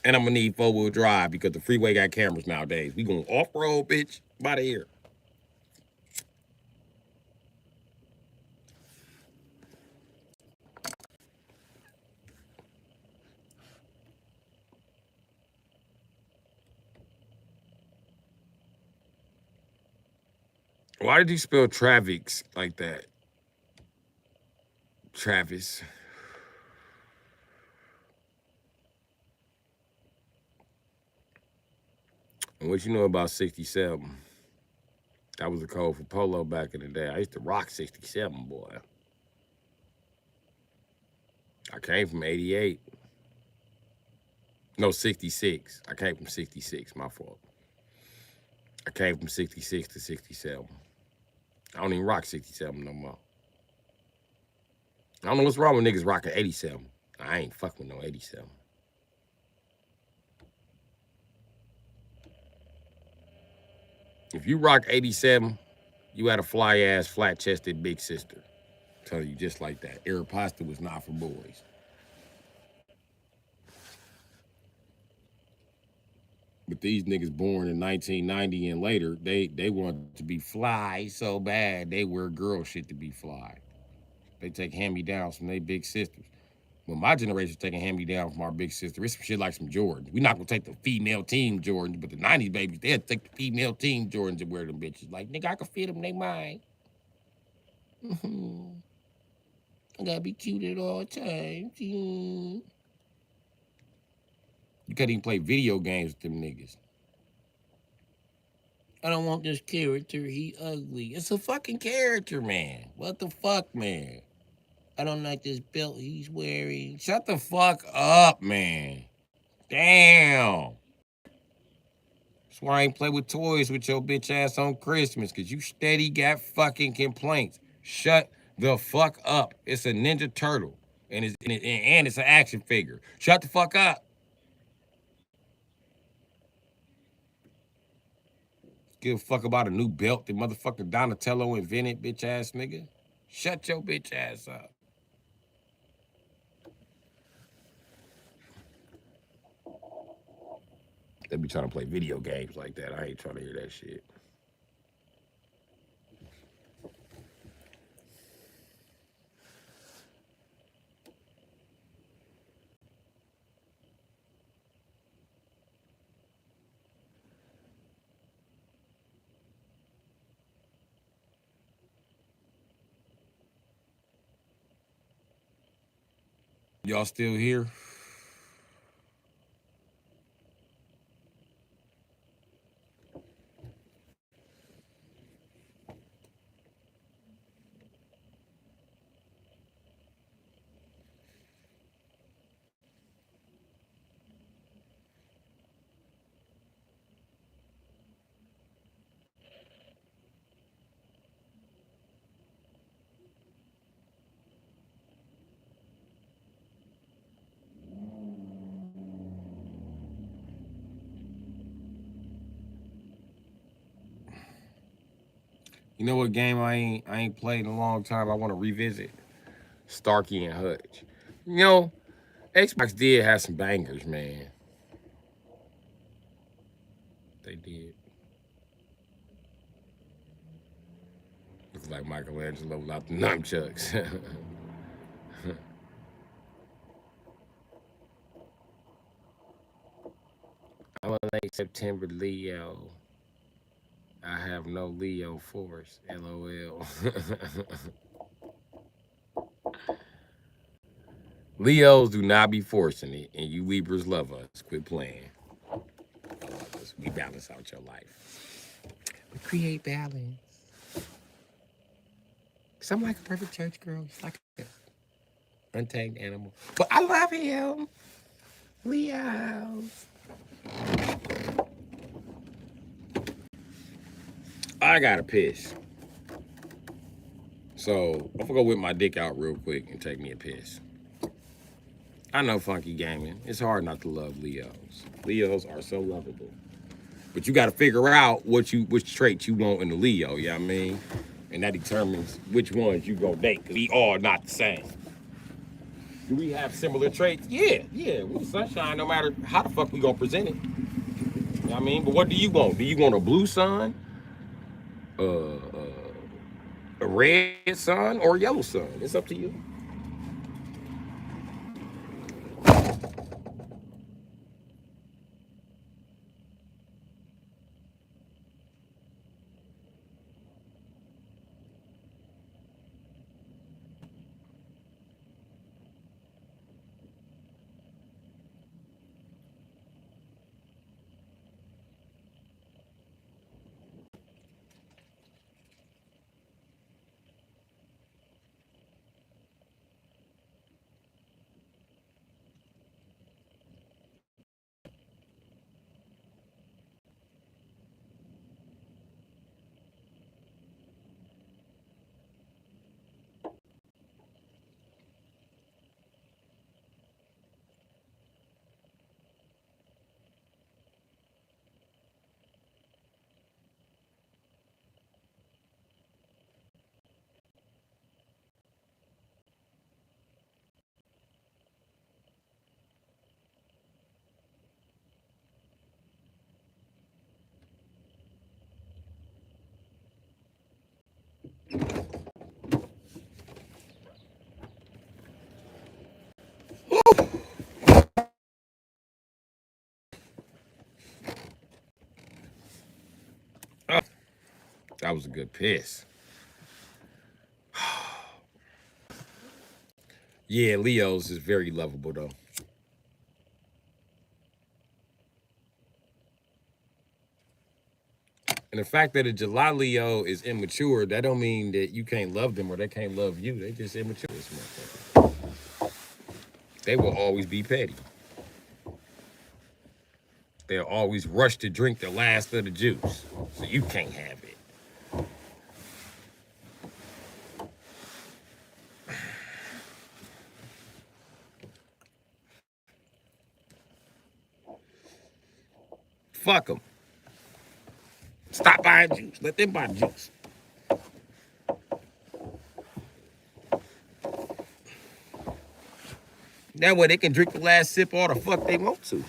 And I'm gonna need 4-wheel drive because the freeway got cameras nowadays. We going off-road, bitch. Out of here. Why did you spell Travis like that? Travis. And what you know about 67? That was the code for polo back in the day. I used to rock 67, boy. I came from 88. No, 66. I came from 66, my fault. I came from 66 to 67. I don't even rock 67 no more. I don't know what's wrong with niggas rocking 87. I ain't fucking with no 87. If you rock 87, you had a fly-ass, flat-chested big sister. Tell you just like that. Aeropasta was not for boys. But these niggas born in 1990 and later, they want to be fly so bad, they wear girl shit to be fly. They take hand-me-downs from their big sisters. When my generation's taking hand-me-down from our big sister, it's some shit like some Jordans. We're not gonna take the female team Jordans, but the 90s babies, they'll take the female team Jordans and wear them bitches. Like, nigga, I can fit them, they mine. I gotta be cute at all times. You can't even play video games with them niggas. I don't want this character, he ugly. It's a fucking character, man. What the fuck, man? I don't like this belt he's wearing. Shut the fuck up, man. Damn. That's why I ain't play with toys with your bitch ass on Christmas, because you steady got fucking complaints. Shut the fuck up. It's a Ninja Turtle, and it's an action figure. Shut the fuck up. Give a fuck about a new belt that motherfucker Donatello invented, bitch ass nigga. Shut your bitch ass up. They be trying to play video games like that. I ain't trying to hear that shit. Y'all still here? You know what game I ain't played in a long time? I want to revisit Starkey and Hutch. You know, Xbox did have some bangers, man. They did. Looks like Michelangelo without the nunchucks. I'm a late September Leo. I have no Leo force. LOL. Leos do not be forcing it, and you Libras love us. Quit playing. Love us. We balance out your life. We create balance. Cause I'm like a perfect church girl, just like an untamed animal. But I love him. Leos. I gotta piss. So I'm gonna go whip my dick out real quick and take me a piss. I know Funky Gaming. It's hard not to love Leos. Leos are so lovable. But you gotta figure out which traits you want in the Leo, you know what I mean? And that determines which ones you gonna date, because we all not the same. Do we have similar traits? Yeah. We sunshine no matter how the fuck we gonna present it. You know what I mean? But what do you want? Do you want a blue sun? A red sun or a yellow sun? It's up to you. Oh, that was a good piss. Yeah, Leo's is very lovable though. And the fact that a July Leo is immature, that don't mean that you can't love them or they can't love you. They just immature. They will always be petty. They'll always rush to drink the last of the juice. So you can't have it. Fuck them. Stop buying juice. Let them buy juice. That way they can drink the last sip all the fuck they want to.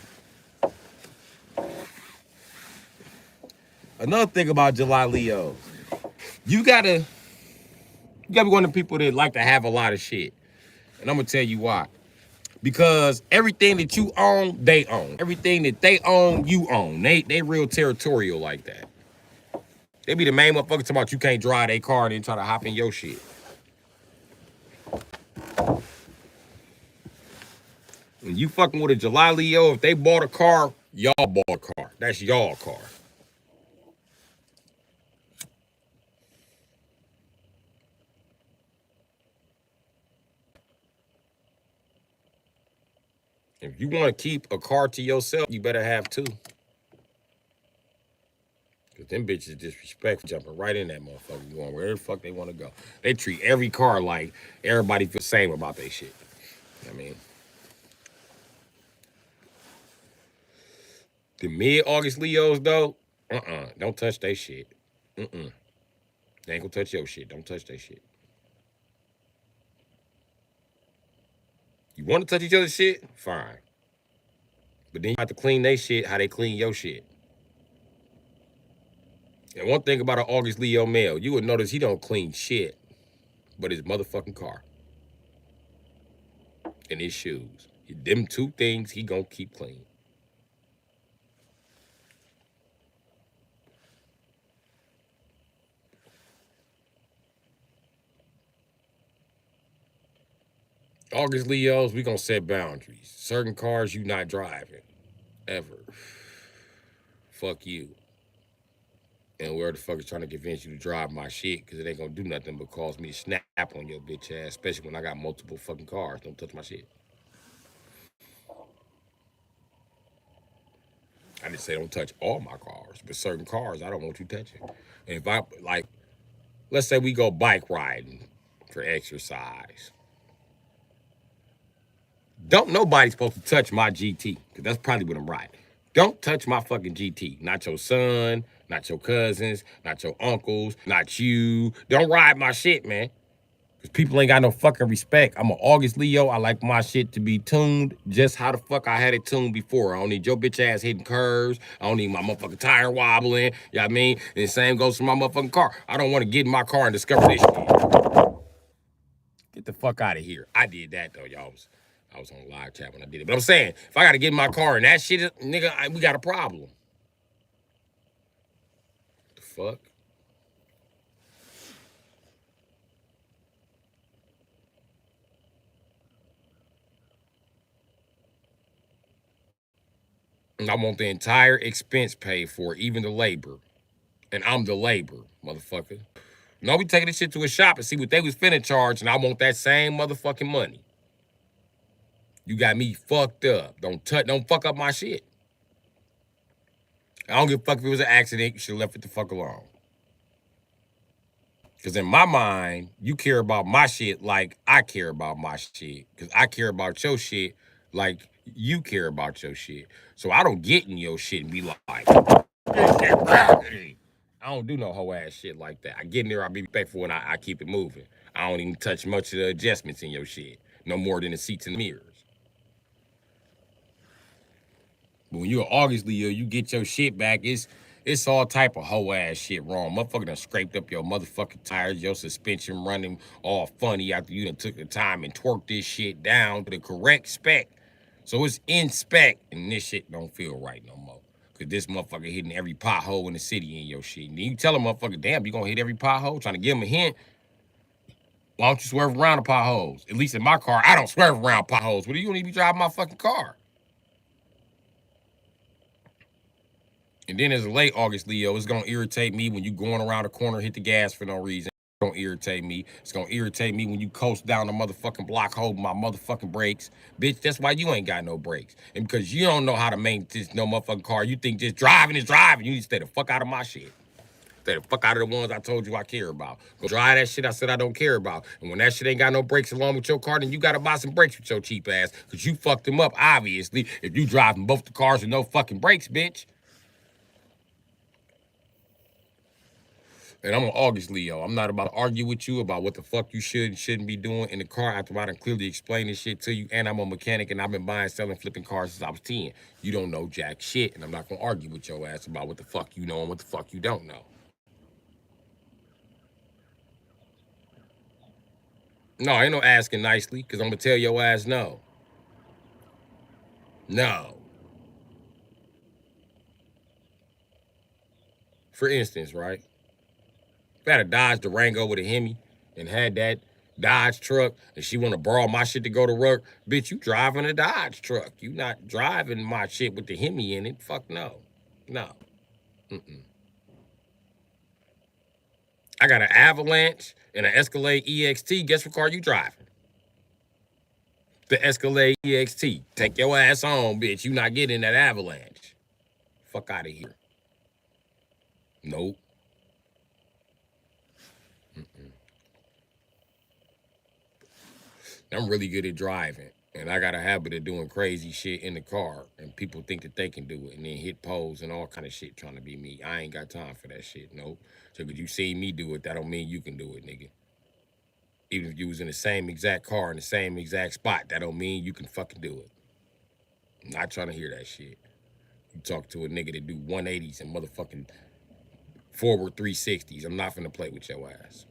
Another thing about July Leos, you gotta be one of the people that like to have a lot of shit. And I'm gonna tell you why. Because everything that you own, they own. Everything that they own, you own. They real territorial like that. They be the main motherfuckers talking about you can't drive their car and then try to hop in your shit. And you fucking with a July Leo, if they bought a car, y'all bought a car. That's y'all car. If you want to keep a car to yourself, you better have two. Cause them bitches disrespectful, jumping right in that motherfucker, going wherever the fuck they want to go. They treat every car like everybody feels the same about their shit. I mean, the mid-August Leos though, don't touch they shit. They ain't gonna touch your shit. Don't touch that shit. You want to touch each other's shit? Fine. But then you have to clean they shit how they clean your shit. And one thing about an August Leo male, you would notice he don't clean shit but his motherfucking car and his shoes. Them two things he gonna keep clean. August Leos, we gonna set boundaries. Certain cars you not driving. Ever. Fuck you. And where the fuck is trying to convince you to drive my shit, because it ain't gonna do nothing but cause me to snap on your bitch ass, especially when I got multiple fucking cars. Don't touch my shit. I didn't say don't touch all my cars, but certain cars I don't want you touching. And if I, like, let's say we go bike riding for exercise. Don't nobody supposed to touch my GT, because that's probably what I'm riding. Don't touch my fucking GT. Not your son, not your cousins, not your uncles, not you. Don't ride my shit, man. Because people ain't got no fucking respect. I'm an August Leo. I like my shit to be tuned just how the fuck I had it tuned before. I don't need your bitch ass hitting curves. I don't need my motherfucking tire wobbling. You know what I mean? And the same goes for my motherfucking car. I don't want to get in my car and discover this shit. Get the fuck out of here. I did that, though, y'all. I was on live chat when I did it. But I'm saying, if I got to get in my car and that shit, nigga, we got a problem. The fuck? And I want the entire expense paid for, even the labor. And I'm the labor, motherfucker. No, we taking this shit to a shop and see what they was finna charge, and I want that same motherfucking money. You got me fucked up. Don't fuck up my shit. I don't give a fuck if it was an accident. You should have left it the fuck alone. Because in my mind, you care about my shit like I care about my shit. Because I care about your shit like you care about your shit. So I don't get in your shit and be like, I don't do no hoe ass shit like that. I get in there, I be respectful, and I keep it moving. I don't even touch much of the adjustments in your shit. No more than the seats and the mirrors. But when you're August Leo, you get your shit back, it's all type of hoe ass shit wrong. Motherfucker done scraped up your motherfucking tires, your suspension running all funny after you done took the time and twerked this shit down to the correct spec. So it's in spec, and this shit don't feel right no more. Cause this motherfucker hitting every pothole in the city in your shit. And then you tell a motherfucker, damn, you gonna hit every pothole? Trying to give him a hint. Why don't you swerve around the potholes? At least in my car, I don't swerve around potholes. What do you don't even be driving my fucking car? And then as a late August Leo, it's gonna irritate me when you going around the corner, hit the gas for no reason. It's gonna irritate me. It's gonna irritate me when you coast down the motherfucking block holding my motherfucking brakes. Bitch, that's why you ain't got no brakes. And because you don't know how to maintain no motherfucking car, you think just driving is driving. You need to stay the fuck out of my shit. Stay the fuck out of the ones I told you I care about. Go drive that shit I said I don't care about. And when that shit ain't got no brakes along with your car, then you gotta buy some brakes with your cheap ass. Cause you fucked them up, obviously, if you driving both the cars with no fucking brakes, bitch. And I'm an August Leo. I'm not about to argue with you about what the fuck you should and shouldn't be doing in the car after I done clearly explained this shit to you. And I'm a mechanic and I've been buying, selling, flipping cars since I was 10. You don't know jack shit. And I'm not gonna argue with your ass about what the fuck you know and what the fuck you don't know. No, ain't no asking nicely, because I'm gonna tell your ass no. No. For instance, right? If I had a Dodge Durango with a Hemi and had that Dodge truck, and she want to borrow my shit to go to work. Bitch, you driving a Dodge truck. You not driving my shit with the Hemi in it. Fuck no. No. Mm-mm. I got an Avalanche and an Escalade EXT. Guess what car you driving? The Escalade EXT. Take your ass on, bitch. You not getting that Avalanche. Fuck out of here. Nope. I'm really good at driving, and I got a habit of doing crazy shit in the car, and people think that they can do it, and then hit poles and all kind of shit trying to be me. I ain't got time for that shit. Nope. So, cause you see me do it, that don't mean you can do it, nigga. Even if you was in the same exact car in the same exact spot, that don't mean you can fucking do it. I'm not trying to hear that shit. You talk to a nigga that do 180s and motherfucking forward 360s. I'm not finna play with your ass.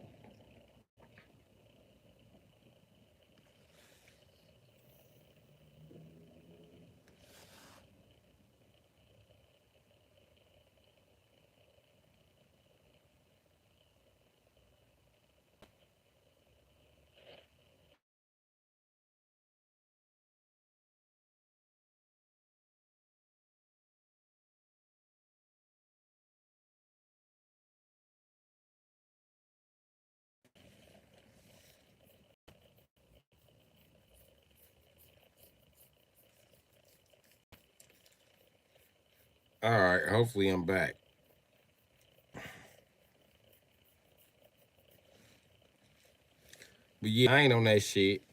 All right, hopefully I'm back. But yeah, I ain't on that shit.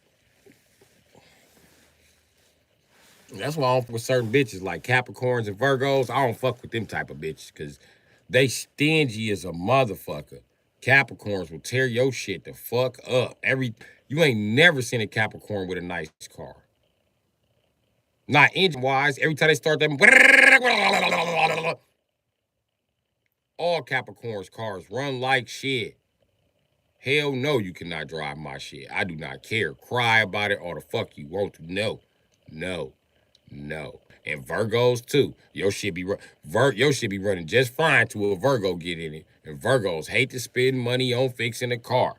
That's why I don't fuck with certain bitches like Capricorns and Virgos. I don't fuck with them type of bitches because they stingy as a motherfucker. Capricorns will tear your shit the fuck up. You ain't never seen a Capricorn with a nice car. Not engine wise. Every time they start them, all Capricorns cars run like shit. Hell no, you cannot drive my shit. I do not care. Cry about it or the fuck you want to. No, no. No. And Virgos too. Your shit be running just fine till a Virgo get in it. And Virgos hate to spend money on fixing a car.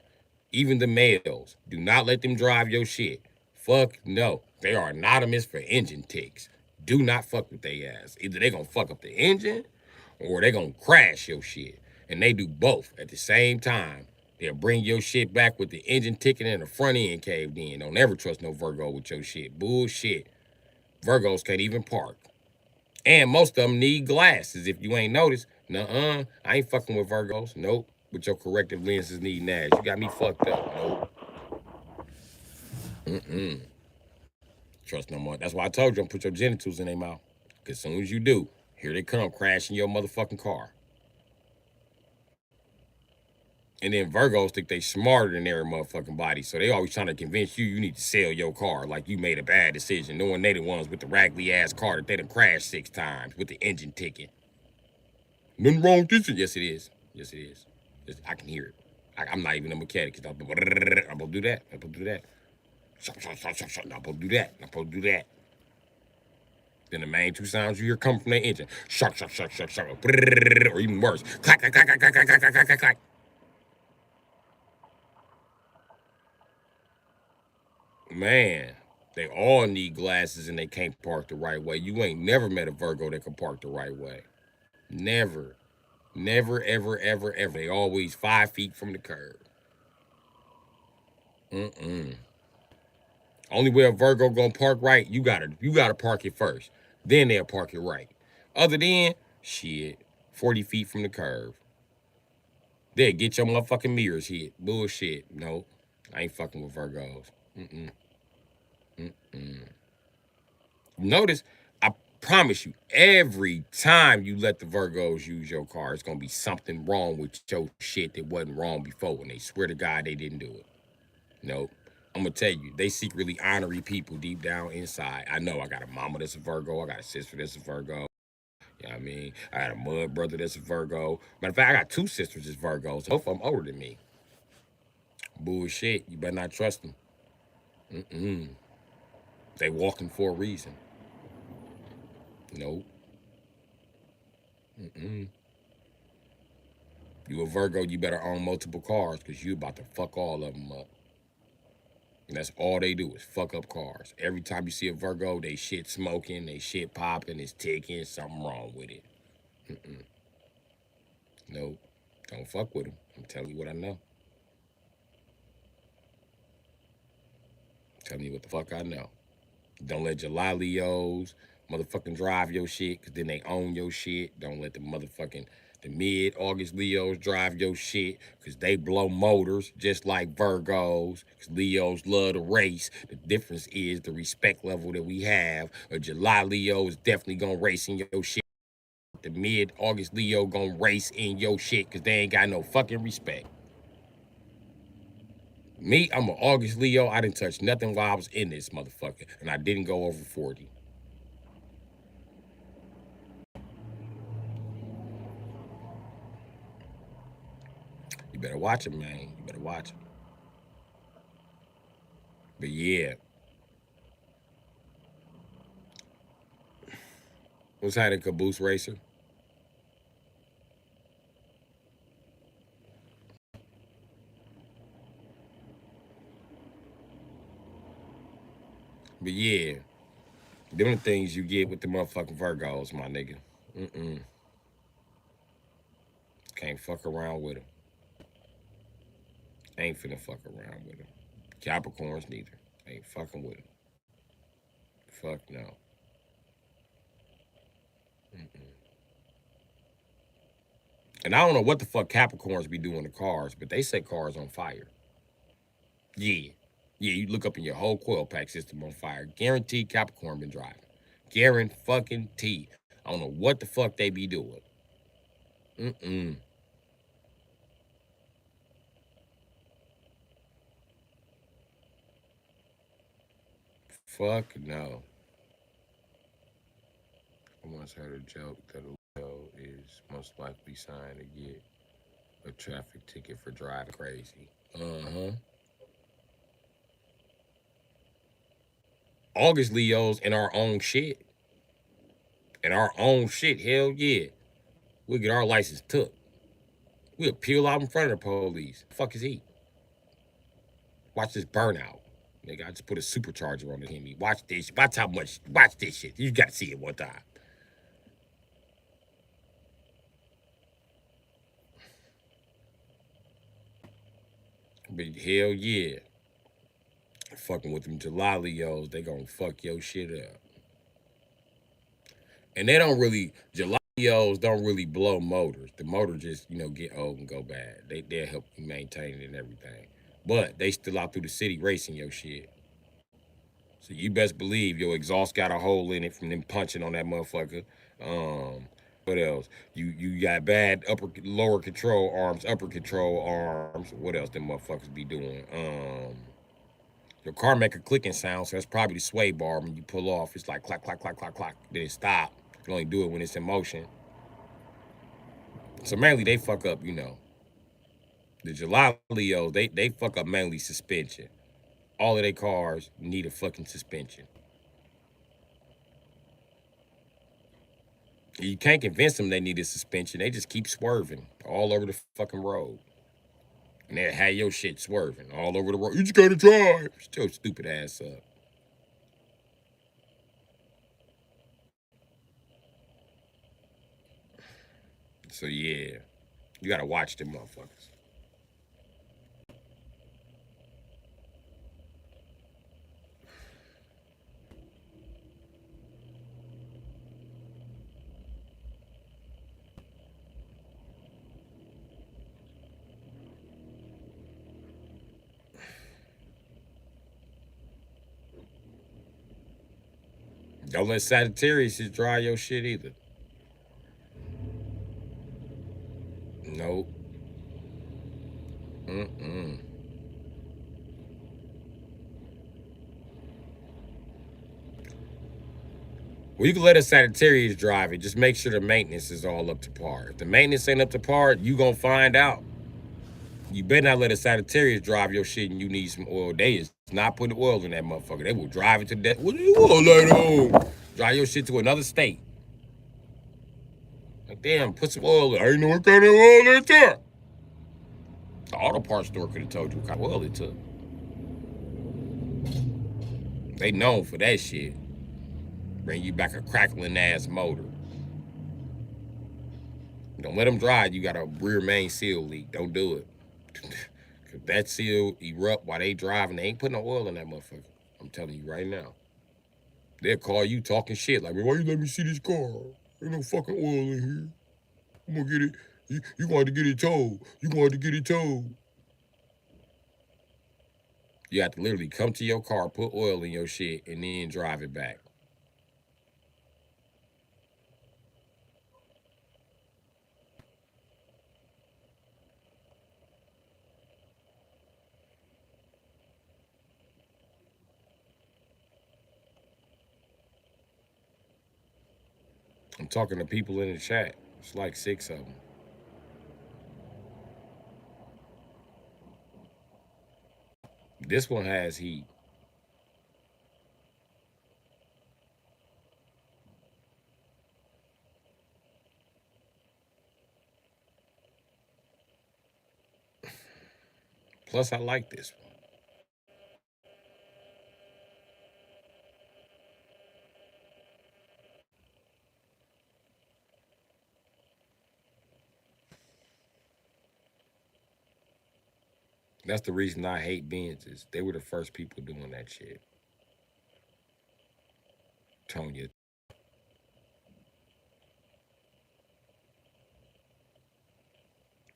Even the males. Do not let them drive your shit. Fuck no. They are anonymous for engine ticks. Do not fuck with they ass. Either they gonna fuck up the engine or they gonna crash your shit. And they do both at the same time. They'll bring your shit back with the engine ticking and the front end caved in. Don't ever trust no Virgo with your shit. Bullshit. Virgos can't even park. And most of them need glasses. If you ain't noticed, nuh-uh, I ain't fucking with Virgos. Nope. With your corrective lenses needing ass. You got me fucked up. Nope. Mm-mm. Trust no more. That's why I told you don't put your genitals in their mouth. Because as soon as you do, here they come crashing your motherfucking car. And then Virgos think they smarter than their motherfucking body. So they always trying to convince you need to sell your car like you made a bad decision, knowing they the ones with the raggedy ass car that they done crashed 6 times with the engine ticking. Nothing wrong with this. Yes, it is. Yes, it is. I can hear it. I'm not even a mechanic. I'm supposed to do that. I'm supposed to do that. I'm supposed to do that. I'm supposed to do that. Then the main two sounds you hear come from the engine. Shuck, shuck, shuck, shuck, shuck. Or even worse. Clack, clack, clack, clack, clack, clack, clack, clack, clack. Man, they all need glasses and they can't park the right way. You ain't never met a Virgo that can park the right way. Never. Never, ever, ever, ever. They always 5 feet from the curb. Mm-mm. Only way a Virgo gonna park right, you gotta park it first. Then they'll park it right. Other than, shit, 40 feet from the curb. They'll get your motherfucking mirrors hit. Bullshit. No, I ain't fucking with Virgos. Mm-mm. Mm-mm. Notice, I promise you, every time you let the Virgos use your car, it's gonna be something wrong with your shit that wasn't wrong before, and they swear to God they didn't do it. Nope. I'm gonna tell you, they secretly honorary people deep down inside. I know I got a mama that's a Virgo, I got a sister that's a Virgo. You know what I mean? I got a mud brother that's a Virgo. Matter of fact, I got 2 sisters that's Virgos. Both of them older than me. Bullshit. You better not trust them. Mm-mm. They walking for a reason. Nope. Mm-mm. You a Virgo, you better own multiple cars because you about to fuck all of them up. And that's all they do is fuck up cars. Every time you see a Virgo, they shit smoking, they shit popping, it's ticking, something wrong with it. No, don't fuck with them. I'm telling you what I know. I'm telling you what the fuck I know. Don't let July Leos motherfucking drive your shit, because then they own your shit. Don't let the mid-August Leos drive your shit, because they blow motors just like Virgos, because Leos love to race. The difference is the respect level that we have. A July Leo is definitely gonna race in your shit. The mid-August Leo gonna race in your shit, because they ain't got no fucking respect. Me, I'm an August Leo. I didn't touch nothing while I was in this motherfucker, and I didn't go over 40. You better watch it, man. You better watch it. But yeah, what's that, a caboose racer? But yeah, them the things you get with the motherfucking Virgos, my nigga. Mm-mm. Can't fuck around with them. Ain't finna fuck around with them. Capricorns neither. Ain't fucking with them. Fuck no. Mm-mm. And I don't know what the fuck Capricorns be doing to cars, but they set cars on fire. Yeah. Yeah, you look up in your whole coil pack system on fire. Guaranteed Capricorn been driving. Guaranteed. I don't know what the fuck they be doing. Mm-mm. Fuck no. I once heard a joke that a Leo is most likely signed to get a traffic ticket for driving crazy. Uh-huh. August Leos in our own shit. In our own shit, hell yeah. We'll get our license took. We'll peel out in front of the police. Fuck is he? Watch this burnout. Nigga, I just put a supercharger on the Hemi. Watch this. Watch how much. Watch this shit. You gotta see it one time. But hell yeah. Fucking with them July Leos, they gonna fuck your shit up. And they don't really, July Leos don't really blow motors. The motor just, get old and go bad. They'll help you maintain it and everything. But they still out through the city racing your shit. So you best believe your exhaust got a hole in it from them punching on that motherfucker. What else? You got bad lower control arms, upper control arms. What else them motherfuckers be doing? Your car make a clicking sound, so that's probably the sway bar. When you pull off, it's like clack, clack, clack, clack, clack. Then it stop. You can only do it when it's in motion. So mainly they fuck up, the July Leos, they fuck up mainly suspension. All of their cars need a fucking suspension. You can't convince them they need a suspension. They just keep swerving all over the fucking road. And they have your shit swerving all over the road. You just gotta drive. Shut your stupid ass up. So yeah, you gotta watch them motherfuckers. Don't let Sagittarius just dry your shit either. Nope. Mm-mm. Well, you can let a Sagittarius drive it. Just make sure the maintenance is all up to par. If the maintenance ain't up to par, you gonna find out. You better not let a Sagittarius drive your shit and you need some oil. They is not putting oil in that motherfucker. They will drive it to death. What do you want later on? Drive your shit to another state. Like, damn, put some oil in. I ain't know what kind of oil it took. The auto parts store could have told you what kind of oil it took. They known for that shit. Bring you back a crackling ass motor. Don't let them drive. You got a rear main seal leak. Don't do it. Cause that seal erupt while they driving. They ain't putting no oil in that motherfucker. I'm telling you right now. They'll call you talking shit like, why you let me see this car? Ain't no fucking oil in here. I'm gonna get it. You going to get it towed. You going to get it towed. You have to literally come to your car, put oil in your shit, and then drive it back. I'm talking to people in the chat. It's like 6 of them. This one has heat. Plus, I like this one. That's the reason I hate Benzes. They were the first people doing that shit. Tonya.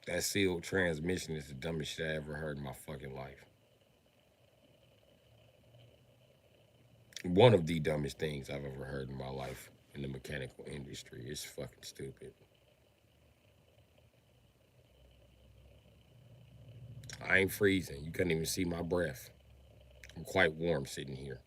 That sealed transmission is the dumbest shit I ever heard in my fucking life. One of the dumbest things I've ever heard in my life in the mechanical industry. It's fucking stupid. I ain't freezing. You couldn't even see my breath. I'm quite warm sitting here.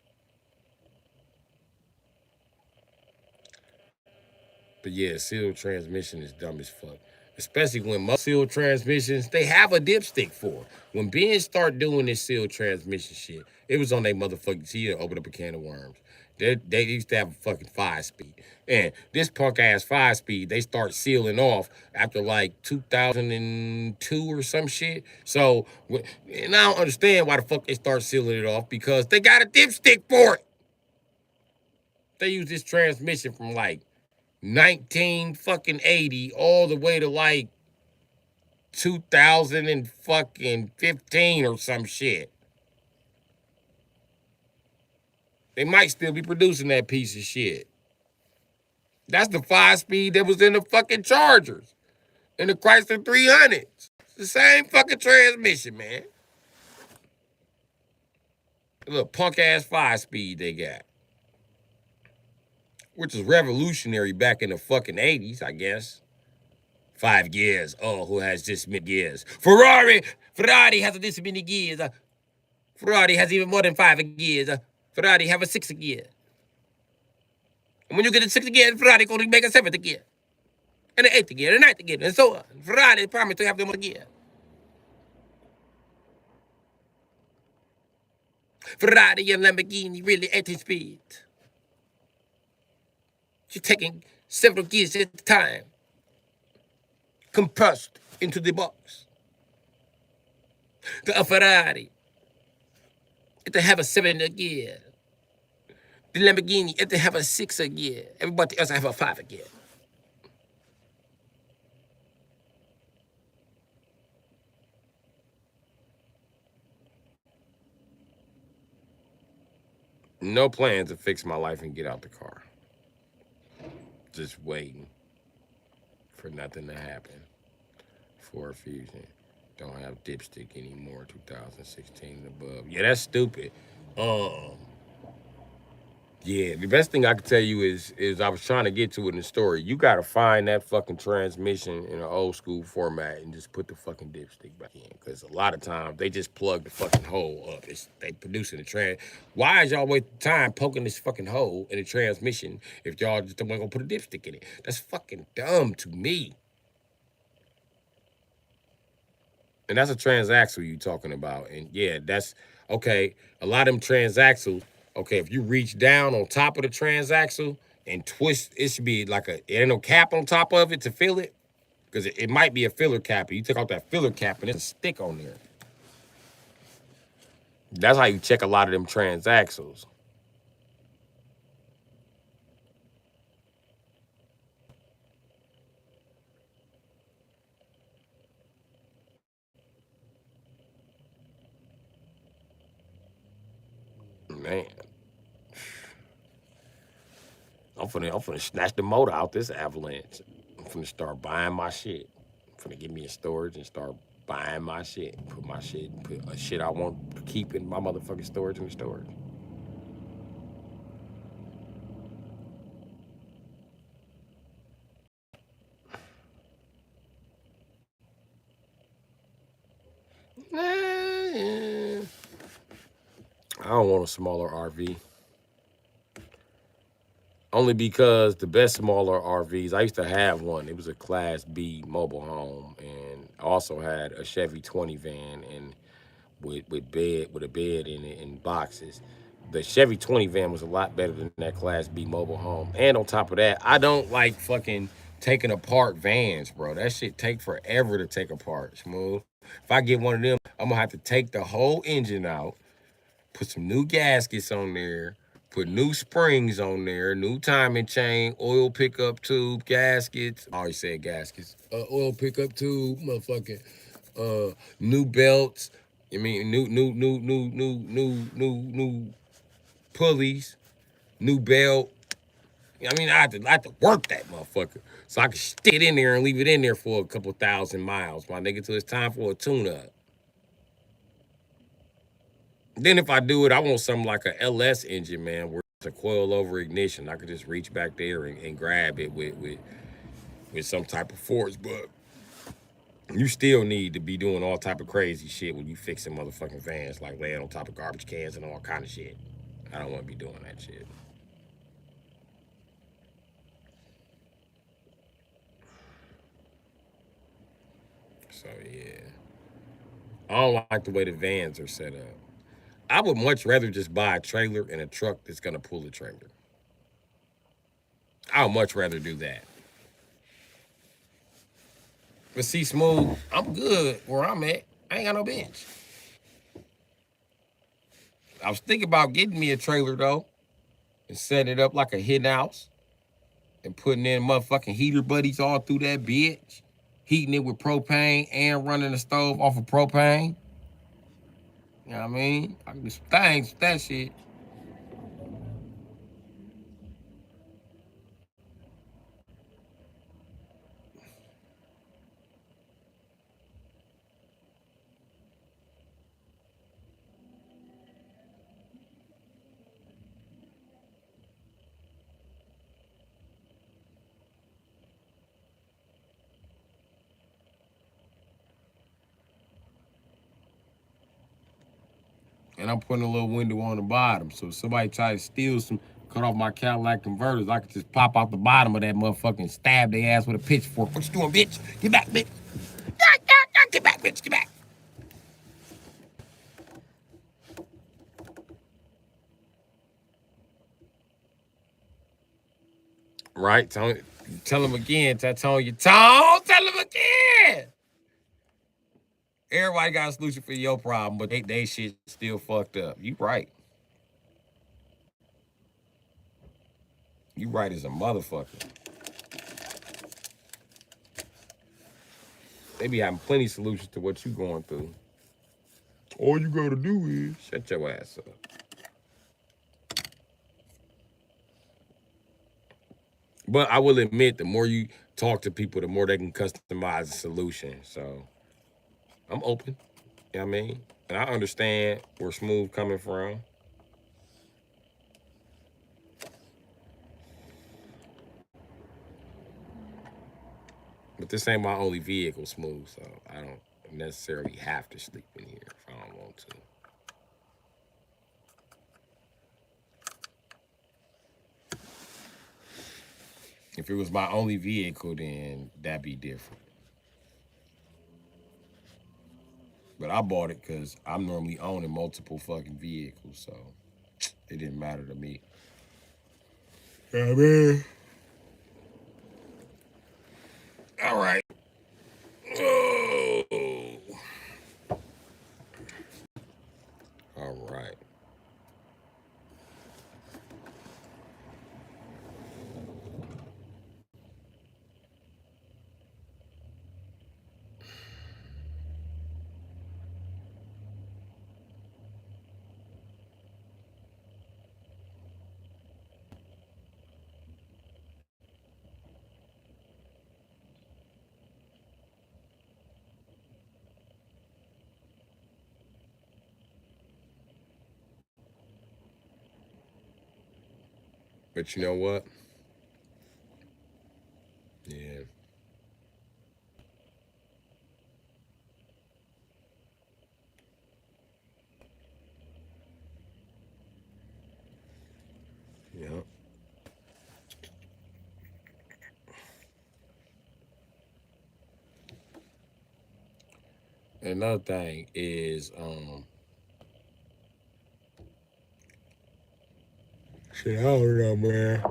But yeah, sealed transmission is dumb as fuck. Especially when most sealed transmissions, they have a dipstick for. When Benz start doing this sealed transmission shit, it was on their motherfucking teeth to open up a can of worms. They used to have a fucking 5-speed. And this punk ass 5-speed, they start sealing off after like 2002 or some shit. So, and I don't understand why the fuck they start sealing it off because they got a dipstick for it. They use this transmission from like 19 fucking 80 all the way to like 2015 or some shit. They might still be producing that piece of shit. That's the 5-speed that was in the fucking Chargers, in the Chrysler 300s. It's the same fucking transmission, man. A little punk ass 5-speed they got, which is revolutionary back in the fucking 80s, I guess. 5 gears. Oh, who has this many gears? Ferrari has this many gears. Ferrari has even more than 5 gears. Ferrari have a 6 gear. And when you get a 6 gear, Ferrari going to make a 7th gear. And an 8th gear, and a 9th gear, and so on. Ferrari promised to have them on gear. Ferrari and Lamborghini really at his speed. She's taking several gears at a time, compressed into the box. The Ferrari, it have a 7 gear. The Lamborghini, it have a 6 gear. Everybody else have a 5 gear. No plans to fix my life and get out the car. Just waiting for nothing to happen. Ford Fusion. Don't have dipstick anymore, 2016 and above. Yeah, that's stupid. Yeah, the best thing I can tell you is I was trying to get to it in the story. You gotta find that fucking transmission in an old school format and just put the fucking dipstick back in. Because a lot of times they just plug the fucking hole up. They producing the trans. Why is y'all wasting time poking this fucking hole in the transmission if y'all just don't want to put a dipstick in it? That's fucking dumb to me. And that's a transaxle you talking about. And yeah, that's okay. A lot of them transaxles, okay, if you reach down on top of the transaxle and twist, it should be like it ain't no cap on top of it to fill it. Because it might be a filler cap. You take out that filler cap and there's a stick on there. That's how you check a lot of them transaxles. Man, I'm finna snatch the motor out this avalanche. I'm finna start buying my shit. I'm finna get me a storage and start buying my shit. Put shit I want to keep in my motherfucking storage in the storage. I don't want a smaller RV. Only because the best smaller RVs, I used to have one. It was a Class B mobile home, and I also had a Chevy 20 van and with a bed in it and boxes. The Chevy 20 van was a lot better than that Class B mobile home. And on top of that, I don't like fucking taking apart vans, bro. That shit take forever to take apart, smooth. If I get one of them, I'm gonna have to take the whole engine out, put some new gaskets on there, put new springs on there, new timing chain, oil pickup tube, gaskets. I always said gaskets. Oil pickup tube, motherfucking new belts. I mean, new pulleys, new belt. I mean, I had to work that motherfucker so I could stick it in there and leave it in there for a couple thousand miles, my nigga, till it's time for a tune-up. Then if I do it, I want something like a LS engine, man, where it's a coil over ignition. I could just reach back there and grab it with some type of force. But you still need to be doing all type of crazy shit when you fixing motherfucking vans, like laying on top of garbage cans and all kind of shit. I don't want to be doing that shit. So yeah, I don't like the way the vans are set up. I would much rather just buy a trailer and a truck that's gonna pull the trailer. I would much rather do that. But see, smooth, I'm good where I'm at. I ain't got no bench. I was thinking about getting me a trailer though and setting it up like a hidden house and putting in motherfucking heater buddies all through that bitch, heating it with propane and running the stove off of propane. You know what I mean? I can do some things with that shit. And I'm putting a little window on the bottom. So if somebody try to steal some, cut off my Cadillac converters, I could just pop out the bottom of that motherfucker and stab their ass with a pitchfork. What you doing, bitch? Get back, bitch. Get back, bitch. Get back. Right? Tell him again. Tell you. Tell him again. Everybody got a solution for your problem, but they shit still fucked up. You right. You right as a motherfucker. They be having plenty of solutions to what you going through. All you gotta do is shut your ass up. But I will admit, the more you talk to people, the more they can customize a solution. So I'm open. You know what I mean? And I understand where Smooth coming from. But this ain't my only vehicle, Smooth, so I don't necessarily have to sleep in here if I don't want to. If it was my only vehicle, then that'd be different. But I bought it because I'm normally owning multiple fucking vehicles, so it didn't matter to me. Yeah, man. All right. Oh. All right. But you know what? Yeah. Yeah. Another thing is shit, I don't know, man.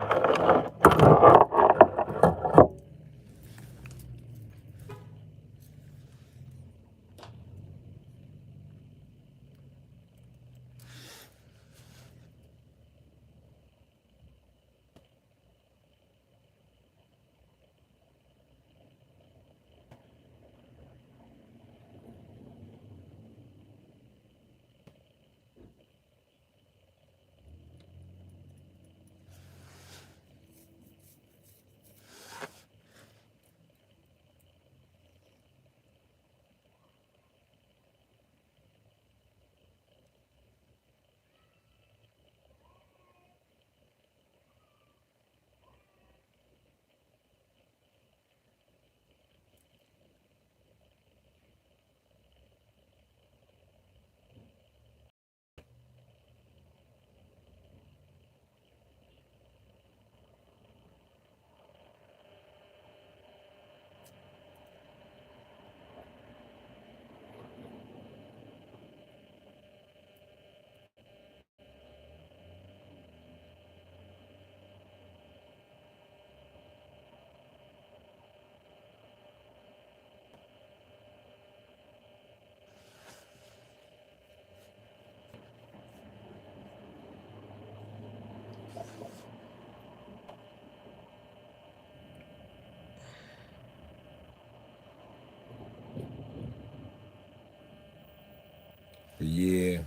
Yeah.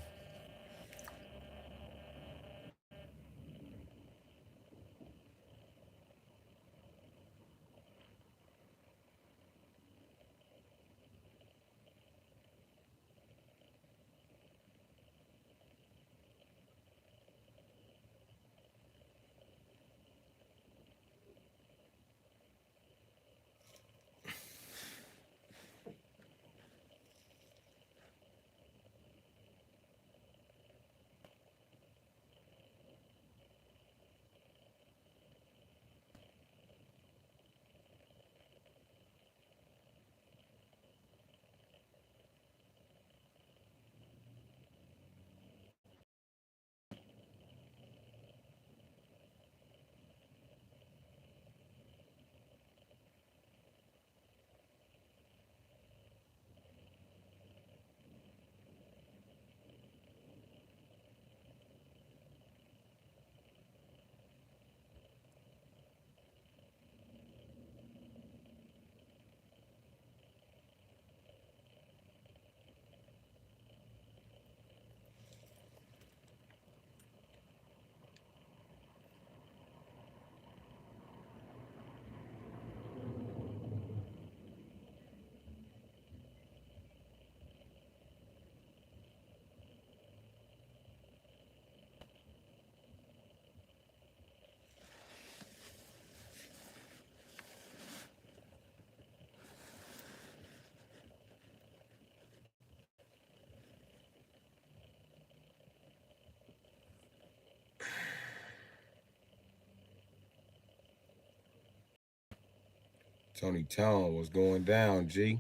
Tony Tone was going down, G.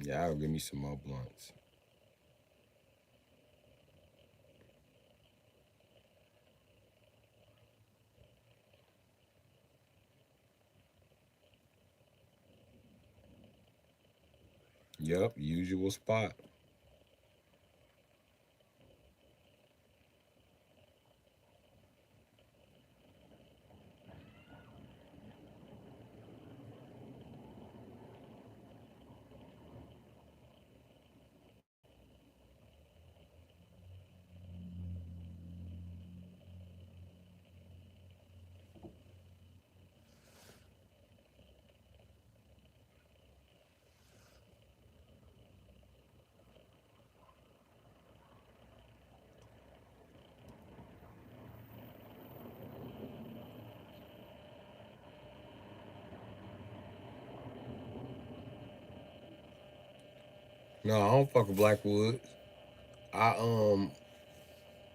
Yeah, I'll give me some more blunts. Yup, usual spot. No, I don't fuck with Blackwoods. I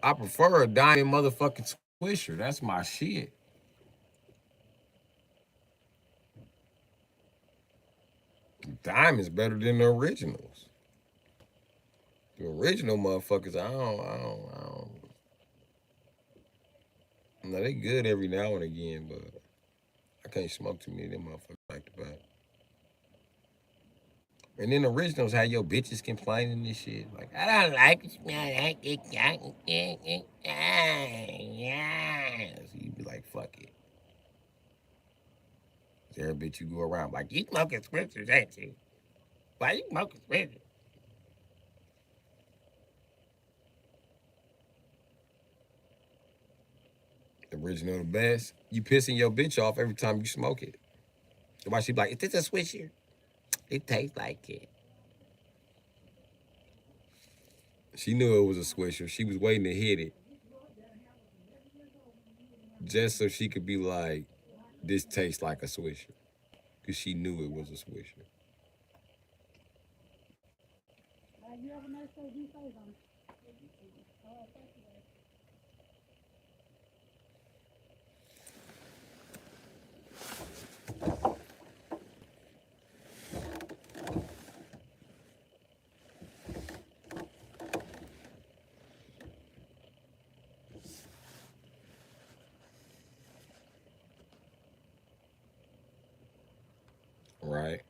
I prefer a diamond motherfucking Swisher. That's my shit. Diamond's better than the originals. The original motherfuckers, I don't. No, they good every now and again, but I can't smoke too many of them motherfuckers like the back. And then the originals had your bitches complaining and shit. Like, I don't like it. So you be like, fuck it. Every bitch you go around like, you smoking switchers, ain't you? Why you smoking switchers? The original the best. You pissing your bitch off every time you smoke it. Why she be like, is this a swisher? It tastes like it. She knew it was a swisher. She was waiting to hit it just so she could be like, this tastes like a swisher. Because she knew it was a swisher. Right?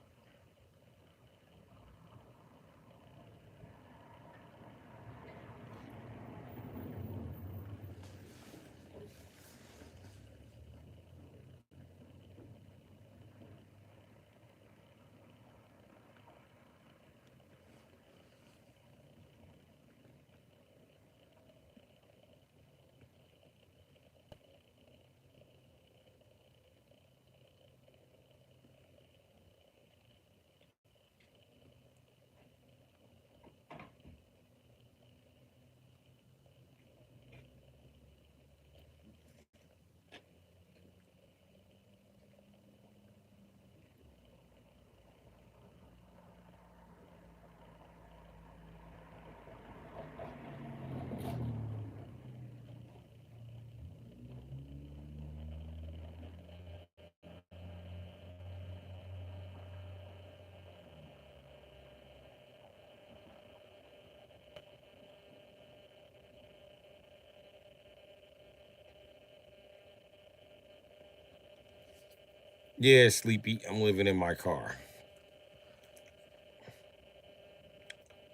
Yeah, sleepy. I'm living in my car.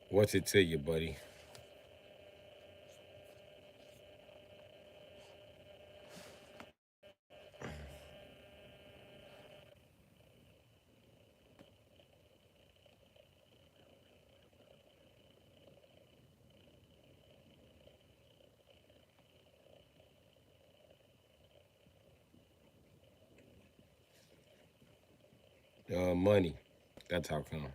What's it to you, buddy? Money. That's how come.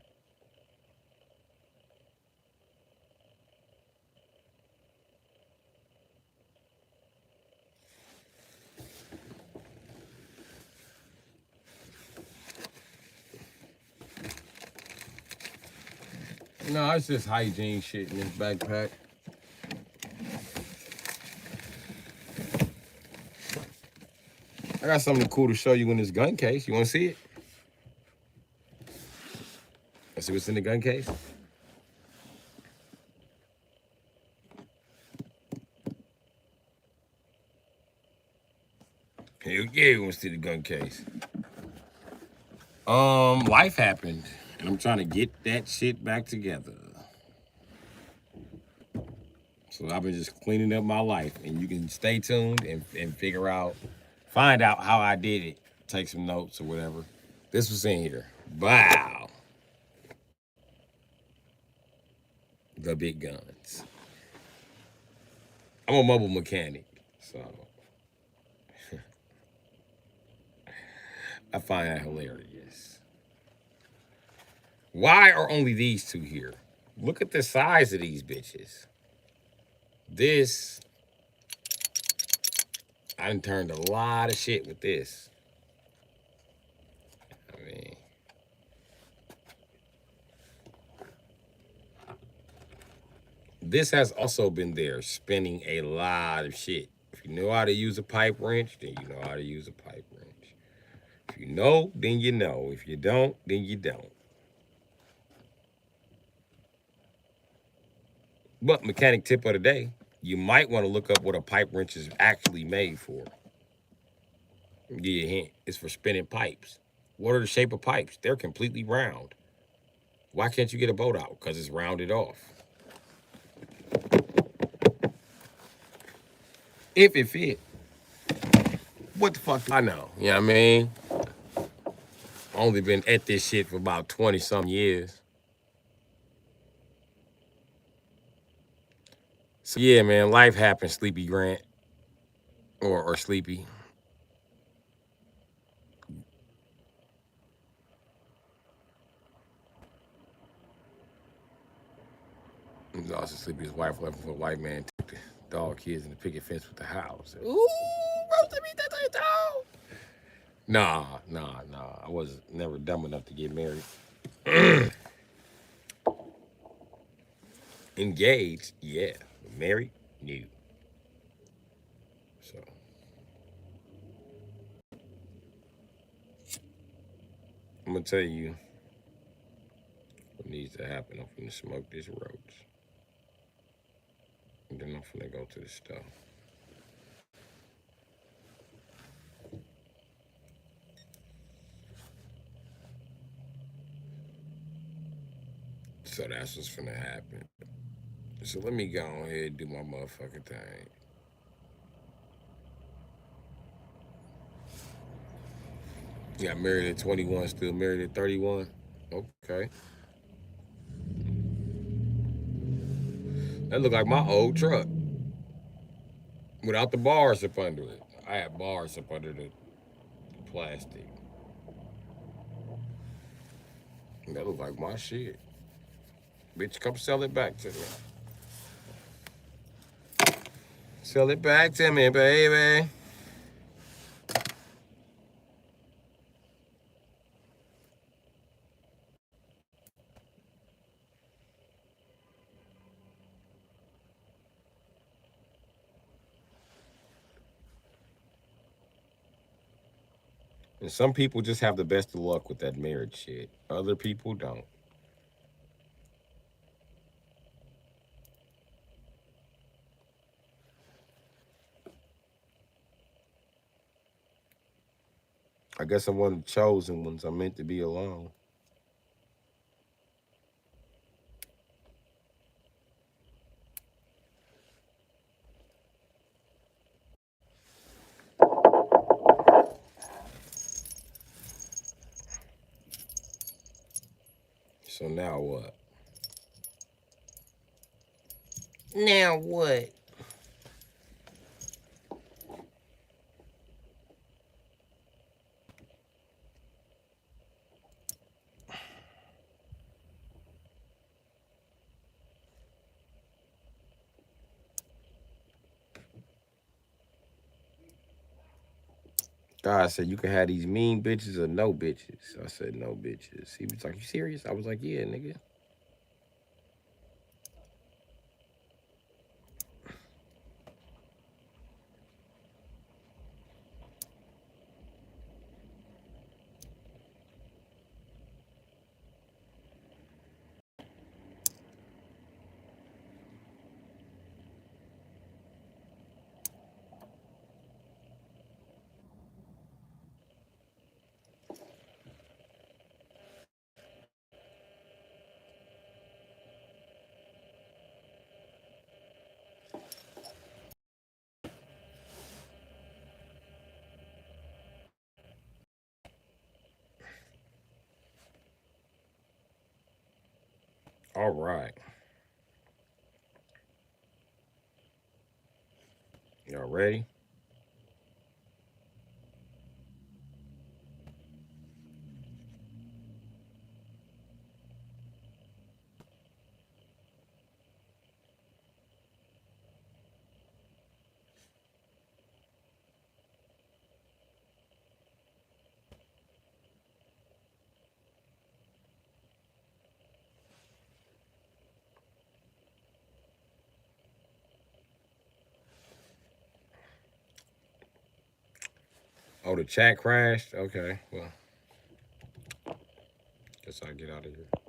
No, it's just hygiene shit in this backpack. I got something cool to show you in this gun case. You want to see it? Let's see what's in the gun case. Hell yeah, you want to see the gun case. Life happened, and I'm trying to get that shit back together. So I've been just cleaning up my life, and you can stay tuned and figure out, find out how I did it. Take some notes or whatever. This was in here. Wow. The big guns. I'm a mobile mechanic, so I find that hilarious. Why are only these two here? Look at the size of these bitches. This, I done turned a lot of shit with this. I mean, this has also been there, spinning a lot of shit. If you know how to use a pipe wrench, then you know how to use a pipe wrench. If you know, then you know. If you don't, then you don't. But mechanic tip of the day, you might want to look up what a pipe wrench is actually made for. I'll give you a hint. It's for spinning pipes. What are the shape of pipes? They're completely round. Why can't you get a boat out? Because it's rounded off. If it fit. What the fuck do I know? You know what I mean? Only been at this shit for about 20 some years. So yeah, man, life happens, Sleepy Grant. Or Sleepy. He was also Sleepy's wife left for a white man, took the dog kids and the picket fence with the house. Ooh, roasted meat, that's a dog. Nah. I was never dumb enough to get married. Engaged, yeah. Married, no. So I'm gonna tell you what needs to happen. I'm finna smoke this roach. And then I'm finna go to the store. So that's what's finna happen. So let me go ahead and do my motherfucking thing. Got married at 21, still married at 31. Okay. That look like my old truck without the bars up under it. I had bars up under the plastic. That look like my shit. Bitch, come sell it back to me. Sell it back to me, baby. And some people just have the best of luck with that marriage shit. Other people don't. I guess I'm one of the chosen ones. I'm meant to be alone. So now what? Now what? God said you can have these mean bitches or no bitches. I said no bitches. He was like, "You serious?" I was like, "Yeah, nigga." All right. Y'all ready? Oh, the chat crashed. Okay, well, guess I'll get out of here.